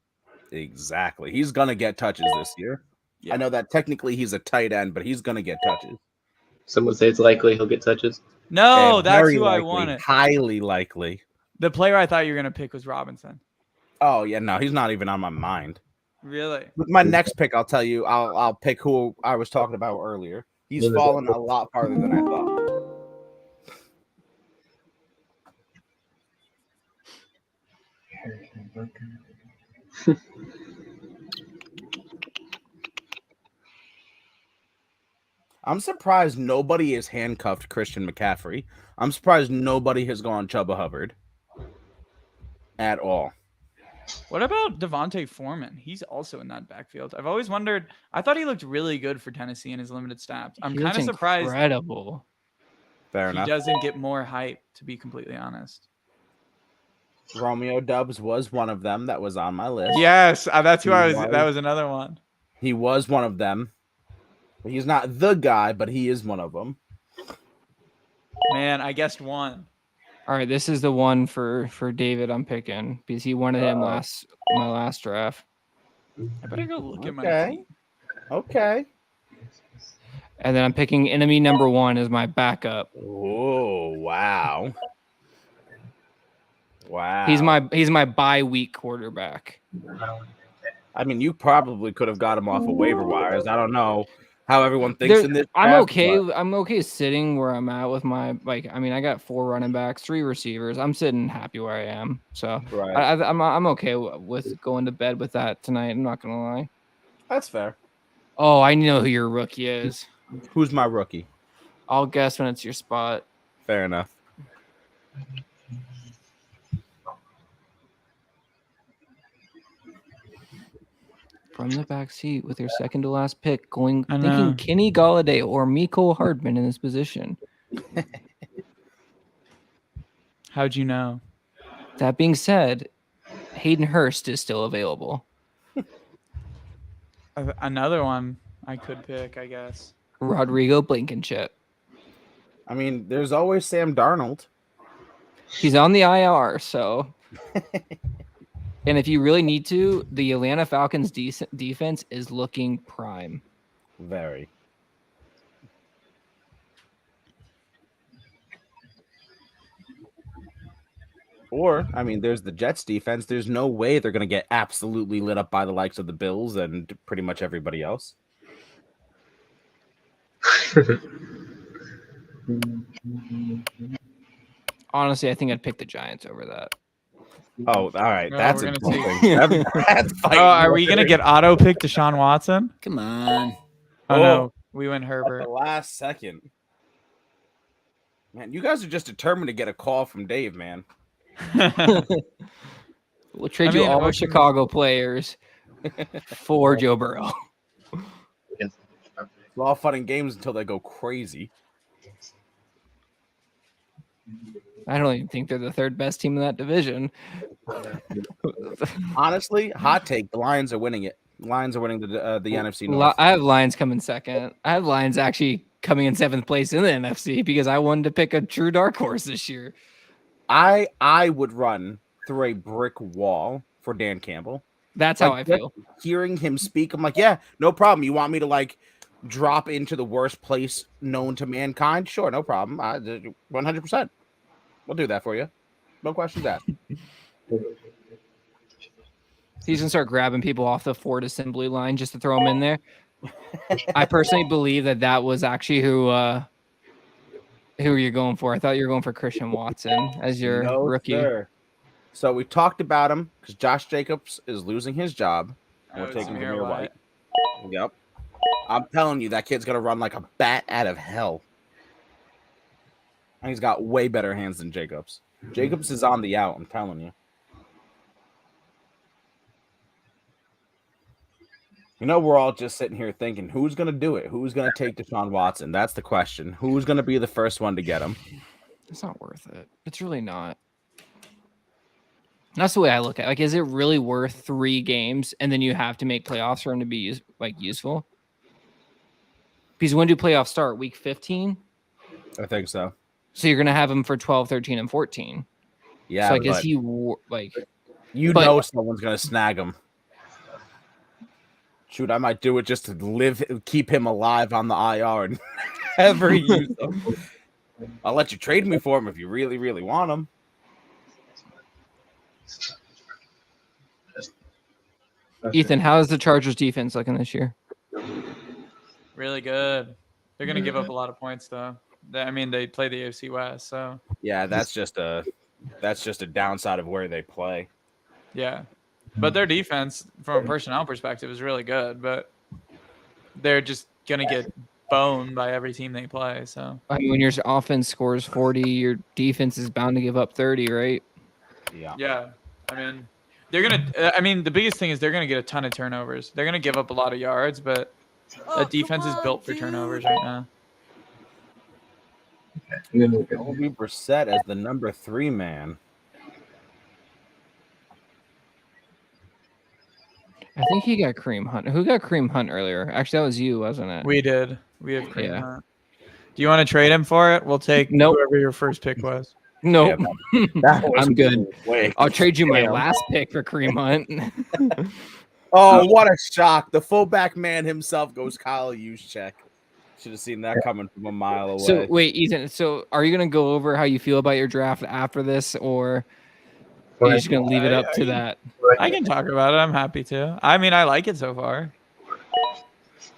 Speaker 8: Exactly. He's gonna get touches this year. Yeah. I know that technically he's a tight end, but he's gonna get touches.
Speaker 1: Some would say it's likely he'll get touches.
Speaker 7: No, that's who
Speaker 8: likely,
Speaker 7: I wanted.
Speaker 8: Highly likely.
Speaker 7: The player I thought you were going to pick was Robinson.
Speaker 8: Oh, yeah. No, he's not even on my mind.
Speaker 7: Really?
Speaker 8: With my next pick, I'll tell you, I'll pick who I was talking about earlier. He's fallen a lot farther than I thought. I'm surprised nobody has handcuffed Christian McCaffrey. I'm surprised nobody has gone Chubba Hubbard at all.
Speaker 7: What about Devontae Foreman? He's also in that backfield. I've always wondered. I thought he looked really good for Tennessee in his limited snaps. I'm kind of surprised.
Speaker 9: Incredible.
Speaker 8: Fair
Speaker 7: he
Speaker 8: enough.
Speaker 7: doesn't get more hype, to be completely honest.
Speaker 8: Romeo Dubs was one of them that was on my list.
Speaker 7: Yes, that's who I was. That was another one.
Speaker 8: He was one of them. He's not the guy, but he is one of them.
Speaker 7: Man, I guessed one.
Speaker 9: All right, this is the one for David I'm picking because he wanted him my last draft.
Speaker 7: I better go look at my team.
Speaker 8: Okay.
Speaker 9: And then I'm picking enemy number 1 as my backup.
Speaker 8: Oh, wow. Wow.
Speaker 9: He's my bye week quarterback.
Speaker 8: I mean, you probably could have got him off of waiver wires. I don't know how everyone thinks in this draft,
Speaker 9: I'm okay sitting where I'm at with my I got 4 running backs, 3 receivers. I'm sitting happy where I am. So
Speaker 8: right.
Speaker 9: I'm okay with going to bed with that tonight. I'm not gonna lie.
Speaker 8: That's fair.
Speaker 9: Oh, I know who your rookie is.
Speaker 8: Who's my rookie?
Speaker 9: I'll guess when it's your spot.
Speaker 8: Fair enough.
Speaker 9: From the backseat with your second to last pick, thinking Kenny Golladay or Mecole Hardman in this position.
Speaker 7: How'd you know?
Speaker 9: That being said, Hayden Hurst is still available.
Speaker 7: Another one I could pick, I guess.
Speaker 9: Rodrigo Blankenship.
Speaker 8: I mean, there's always Sam Darnold.
Speaker 9: He's on the IR, so. And if you really need to, the Atlanta Falcons defense is looking prime.
Speaker 8: Very. Or, I mean, there's the Jets defense. There's no way they're going to get absolutely lit up by the likes of the Bills and pretty much everybody else.
Speaker 9: Honestly, I think I'd pick the Giants over that.
Speaker 8: Oh, all right. That's
Speaker 7: we're
Speaker 8: interesting. That's
Speaker 7: are we going to get auto pick Deshaun Watson?
Speaker 12: Come on.
Speaker 7: Oh, no. We went Herbert.
Speaker 8: At the last second. Man, you guys are just determined to get a call from Dave, man.
Speaker 9: We'll trade you all Chicago players for Joe Burrow.
Speaker 8: It's all fun and games until they go crazy.
Speaker 9: I don't even think they're the third best team in that division.
Speaker 8: Honestly, hot take: the Lions are winning it. Lions are winning the NFC North.
Speaker 9: I have Lions coming second. I have Lions actually coming in 7th place in the NFC because I wanted to pick a true dark horse this year.
Speaker 8: I would run through a brick wall for Dan Campbell.
Speaker 9: That's how I feel.
Speaker 8: Hearing him speak, I'm like, yeah, no problem. You want me to drop into the worst place known to mankind? Sure, no problem. 100%. We'll do that for you. No questions asked.
Speaker 9: He's gonna start grabbing people off the Ford assembly line just to throw them in there. I personally believe that was actually who you're going for. I thought you were going for Christian Watson as your rookie.
Speaker 8: Sir. So we talked about him because Josh Jacobs is losing his job. And we're taking Zamir White. Yep. I'm telling you, that kid's gonna run like a bat out of hell. And he's got way better hands than Jacobs. Jacobs is on the out, I'm telling you. You know, we're all just sitting here thinking, who's going to do it? Who's going to take Deshaun Watson? That's the question. Who's going to be the first one to get him?
Speaker 9: It's not worth it. It's really not. That's the way I look at it. Is it really worth 3 games and then you have to make playoffs for him to be useful? Because when do playoffs start? Week 15?
Speaker 8: I think so.
Speaker 9: So you're going to have him for 12, 13, and 14.
Speaker 8: Yeah.
Speaker 9: So I guess
Speaker 8: someone's going to snag him. Shoot, I might do it just to keep him alive on the IR and never use him. I'll let you trade me for him if you really, really want him.
Speaker 9: Ethan, how is the Chargers defense looking this year?
Speaker 7: Really good. They're going to give up a lot of points, though. They play the AFC West, so.
Speaker 8: Yeah, that's just a downside of where they play.
Speaker 7: Yeah. But their defense, from a personnel perspective, is really good. But they're just gonna get boned by every team they play. So
Speaker 9: I mean, when your offense scores 40, your defense is bound to give up 30, right?
Speaker 7: yeah, I mean, they're gonna. I mean, the biggest thing is they're gonna get a ton of turnovers. They're gonna give up a lot of yards, but that defense is built for turnovers right now.
Speaker 8: Jacoby Brissett as the number 3 man.
Speaker 9: I think he got Kareem Hunt. Who got Kareem Hunt earlier? Actually, that was you, wasn't it?
Speaker 7: We did. We have Kareem Hunt. Do you want to trade him for it? We'll take whoever your first pick was.
Speaker 9: Nope. I'm good.
Speaker 8: Quick.
Speaker 9: I'll trade you my last pick for Kareem Hunt.
Speaker 8: Oh, what a shock. The fullback man himself goes Kyle Juszczyk. Should have seen that coming from a mile away.
Speaker 9: So, wait, Ethan, so are you going to go over how you feel about your draft after this, or are you just going to leave it up to that?
Speaker 7: I can talk about it. I'm happy to. I mean, I like it so far.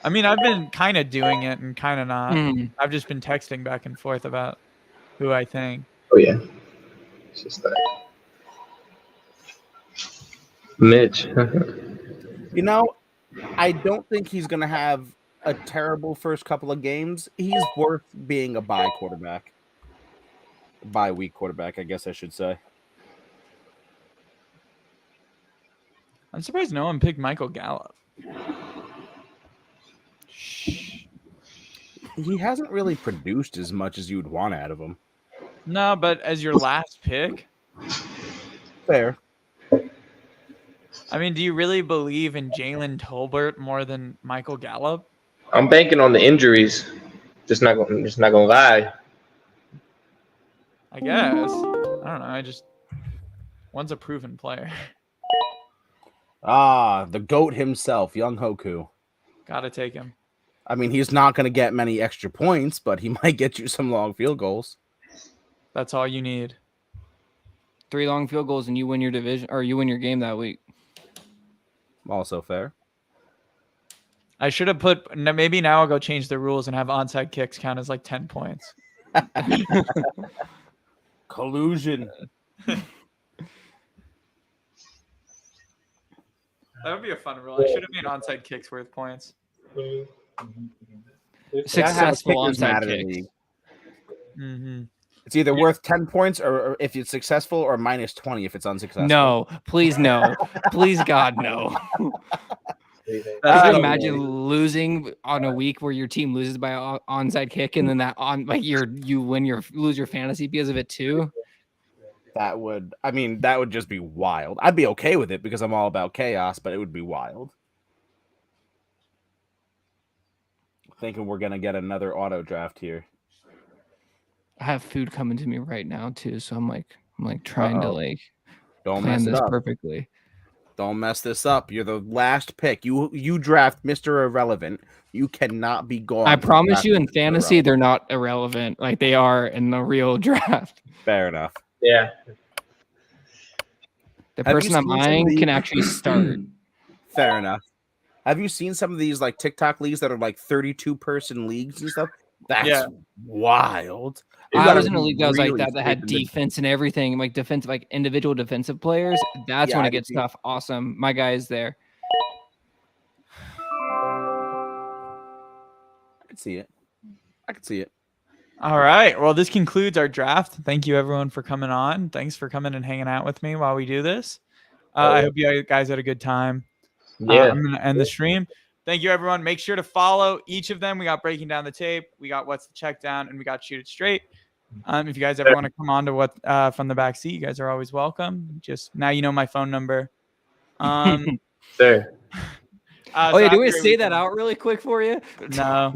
Speaker 7: I mean, I've been kind of doing it and kind of not. I've just been texting back and forth about who I think.
Speaker 1: Oh, yeah. It's just that. Mitch.
Speaker 8: You know, I don't think he's going to have a terrible first couple of games. He's worth being a bye quarterback. Bye week quarterback, I guess I should say.
Speaker 7: I'm surprised no one picked Michael Gallup.
Speaker 8: He hasn't really produced as much as you would want out of him.
Speaker 7: No, but as your last pick?
Speaker 8: Fair.
Speaker 7: I mean, do you really believe in Jalen Tolbert more than Michael Gallup?
Speaker 1: I'm banking on the injuries. Just not gonna lie.
Speaker 7: I guess. I don't know. One's a proven player.
Speaker 8: Ah, the GOAT himself, Young Hoku.
Speaker 7: Gotta take him.
Speaker 8: I mean, he's not going to get many extra points, but he might get you some long field goals.
Speaker 7: That's all you need.
Speaker 9: 3 long field goals and you win your division, or you win your game that week.
Speaker 8: Also fair.
Speaker 7: I should have put. Maybe now I'll go change the rules and have onside kicks count as like 10 points.
Speaker 8: Collusion.
Speaker 7: That would be a fun rule. I should have made onside kicks worth points.
Speaker 9: Successful onside kicks.
Speaker 7: Mm-hmm.
Speaker 8: It's either worth 10 points or if it's successful or minus 20 if it's unsuccessful.
Speaker 9: No, please no. Please God no. Could you imagine losing on a week where your team loses by an onside kick and then you lose your fantasy because of it too?
Speaker 8: That would just be wild. I'd be okay with it because I'm all about chaos, but it would be wild. Thinking we're gonna get another auto draft here.
Speaker 9: I have food coming to me right now too, so I'm trying to
Speaker 8: don't
Speaker 9: plan
Speaker 8: mess
Speaker 9: this
Speaker 8: it up
Speaker 9: perfectly.
Speaker 8: Don't mess this up. You're the last pick. You draft Mr. Irrelevant. You cannot be gone.
Speaker 9: I promise you, in fantasy, they're not irrelevant like they are in the real draft.
Speaker 8: Fair enough.
Speaker 1: Yeah.
Speaker 9: The person I'm eyeing can actually start.
Speaker 8: Fair enough. Have you seen some of these like TikTok leagues that are like 32-person leagues and stuff? That's wild.
Speaker 9: I was in a league that was like that had defense and everything, like defensive, like individual defensive players. That's when it gets tough. Awesome. My guy is there.
Speaker 8: I can see it.
Speaker 7: All right. Well, this concludes our draft. Thank you, everyone, for coming on. Thanks for coming and hanging out with me while we do this. I hope you guys had a good time.
Speaker 1: Yeah.
Speaker 7: I'm going to end the stream. Thank you, everyone. Make sure to follow each of them. We got Breaking Down the Tape. We got What's the Checkdown, and we got Shoot It Straight. If you guys ever want to come on to From the Backseat, you guys are always welcome. Just now you know my phone number.
Speaker 1: Sir.
Speaker 9: Do we say that out really quick for you?
Speaker 7: No.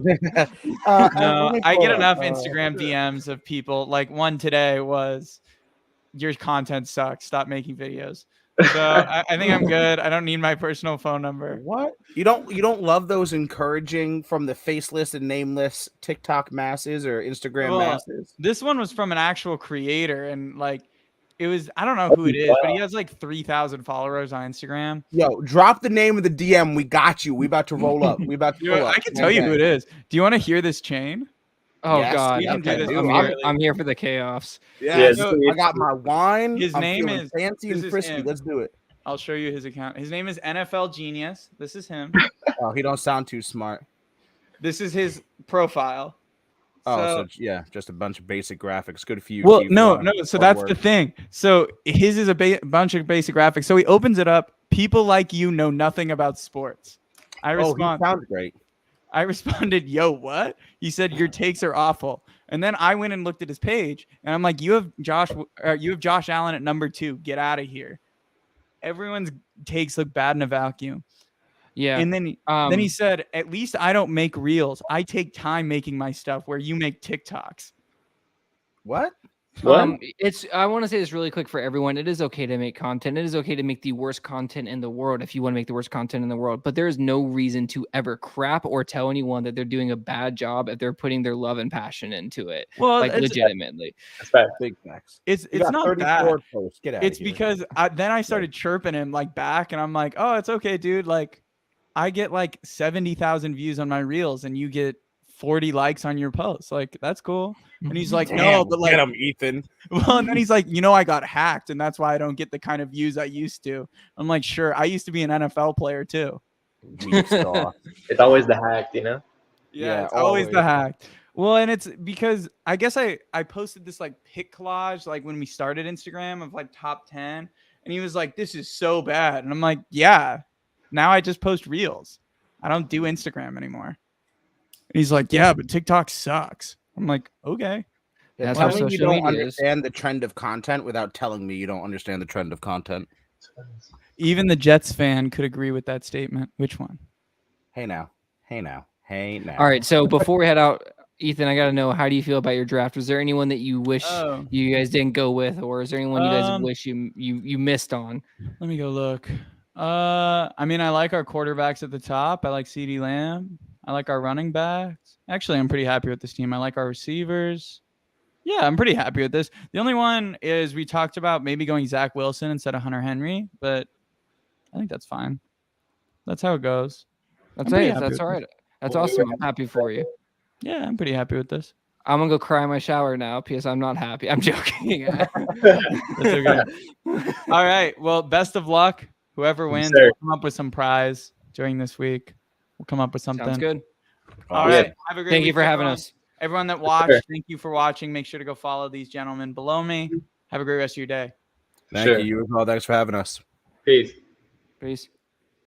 Speaker 7: No. I get enough Instagram DMs of people. Like one today was, your content sucks. Stop making videos. So I think I'm good. I don't need my personal phone number.
Speaker 8: What? You don't love those encouraging from the faceless and nameless TikTok masses or Instagram masses?
Speaker 7: This one was from an actual creator, and it was, I don't know who it is, but he has like 3,000 followers on Instagram.
Speaker 8: Yo, drop the name of the DM. We got you. We about to roll up. I
Speaker 7: can tell you who it is. Do you want to hear this chain?
Speaker 9: Oh, yes, God.
Speaker 7: We can do this.
Speaker 9: I'm here for the chaos.
Speaker 8: Yeah, I got my wine.
Speaker 7: His name is
Speaker 8: fancy and frisky. Let's do it.
Speaker 7: I'll show you his account. His name is NFL Genius. This is him.
Speaker 8: Oh, he don't sound too smart.
Speaker 7: This is his profile.
Speaker 8: So yeah, just a bunch of basic graphics. Good for you.
Speaker 7: Well,
Speaker 8: Keith.
Speaker 7: no. So that's the thing. So his is a bunch of basic graphics. So he opens it up. People like you know nothing about sports. I respond.
Speaker 8: He sounds great.
Speaker 7: I responded, "Yo, what?" He said, "Your takes are awful." And then I went and looked at his page, and I'm like, "You have Josh Allen at number 2. Get out of here." Everyone's takes look bad in a vacuum.
Speaker 9: Yeah.
Speaker 7: And then he said, "At least I don't make reels. I take time making my stuff where you make TikToks."
Speaker 8: What?
Speaker 9: I want to say this really quick for everyone. It is okay to make content. It is okay to make the worst content in the world if you want to make the worst content in the world. But there is no reason to ever crap or tell anyone that they're doing a bad job if they're putting their love and passion into it.
Speaker 7: Well,
Speaker 9: like legitimately.
Speaker 8: That's big facts.
Speaker 7: It's not bad.
Speaker 8: Posts. Get out
Speaker 7: It's
Speaker 8: of here.
Speaker 7: because then I started chirping him like back, and I'm like, "Oh, it's okay, dude. Like, I get like 70,000 views on my reels, and you get 40 likes on your posts. Like, that's cool." And he's like, "No, but like,
Speaker 8: get him, Ethan."
Speaker 7: Well, and then he's like, I got hacked, and that's why I don't get the kind of views I used to. I'm like, sure, I used to be an NFL player too.
Speaker 1: It's always the hack, you know?
Speaker 7: Yeah, it's always the hack. Well, and it's because I guess I posted this like pic collage like when we started Instagram of like top 10, and he was like, "This is so bad," and I'm like, "Yeah, now I just post reels. I don't do Instagram anymore." And he's like, "Yeah, but TikTok sucks." I'm like, "Okay."
Speaker 8: Yeah,
Speaker 9: That's
Speaker 8: tell
Speaker 9: how
Speaker 8: me you
Speaker 9: social
Speaker 8: don't
Speaker 9: media
Speaker 8: understand the trend of content without telling me you don't understand the trend of content.
Speaker 7: Even the Jets fan could agree with that statement. Which one?
Speaker 8: Hey now.
Speaker 9: All right, so before we head out, Ethan, I got to know, how do you feel about your draft? Was there anyone that you wish you guys didn't go with, or is there anyone you guys wish you missed on?
Speaker 7: Let me go look. I mean, I like our quarterbacks at the top. I like CeeDee Lamb. I like our running backs. Actually, I'm pretty happy with this team. I like our receivers. Yeah, I'm pretty happy with this. The only one is we talked about maybe going Zach Wilson instead of Hunter Henry, but I think that's fine. That's how it goes.
Speaker 9: That's all right. That's awesome. I'm happy for you.
Speaker 7: Yeah, I'm pretty happy with this.
Speaker 9: I'm gonna go cry in my shower now because I'm not happy. I'm joking.
Speaker 7: That's okay. All right. Well, best of luck. Whoever wins, we'll come up with some prize during this week. We'll come up with something.
Speaker 9: Sounds good.
Speaker 7: All right. Have a great
Speaker 9: Thank you
Speaker 7: week,
Speaker 9: for having
Speaker 7: everyone.
Speaker 9: us.
Speaker 7: Everyone that watched, thank you for watching. Make sure to go follow these gentlemen below me. Have a great rest of your day.
Speaker 8: Thank you. You as well. Thanks for having us.
Speaker 1: Peace.
Speaker 9: Peace.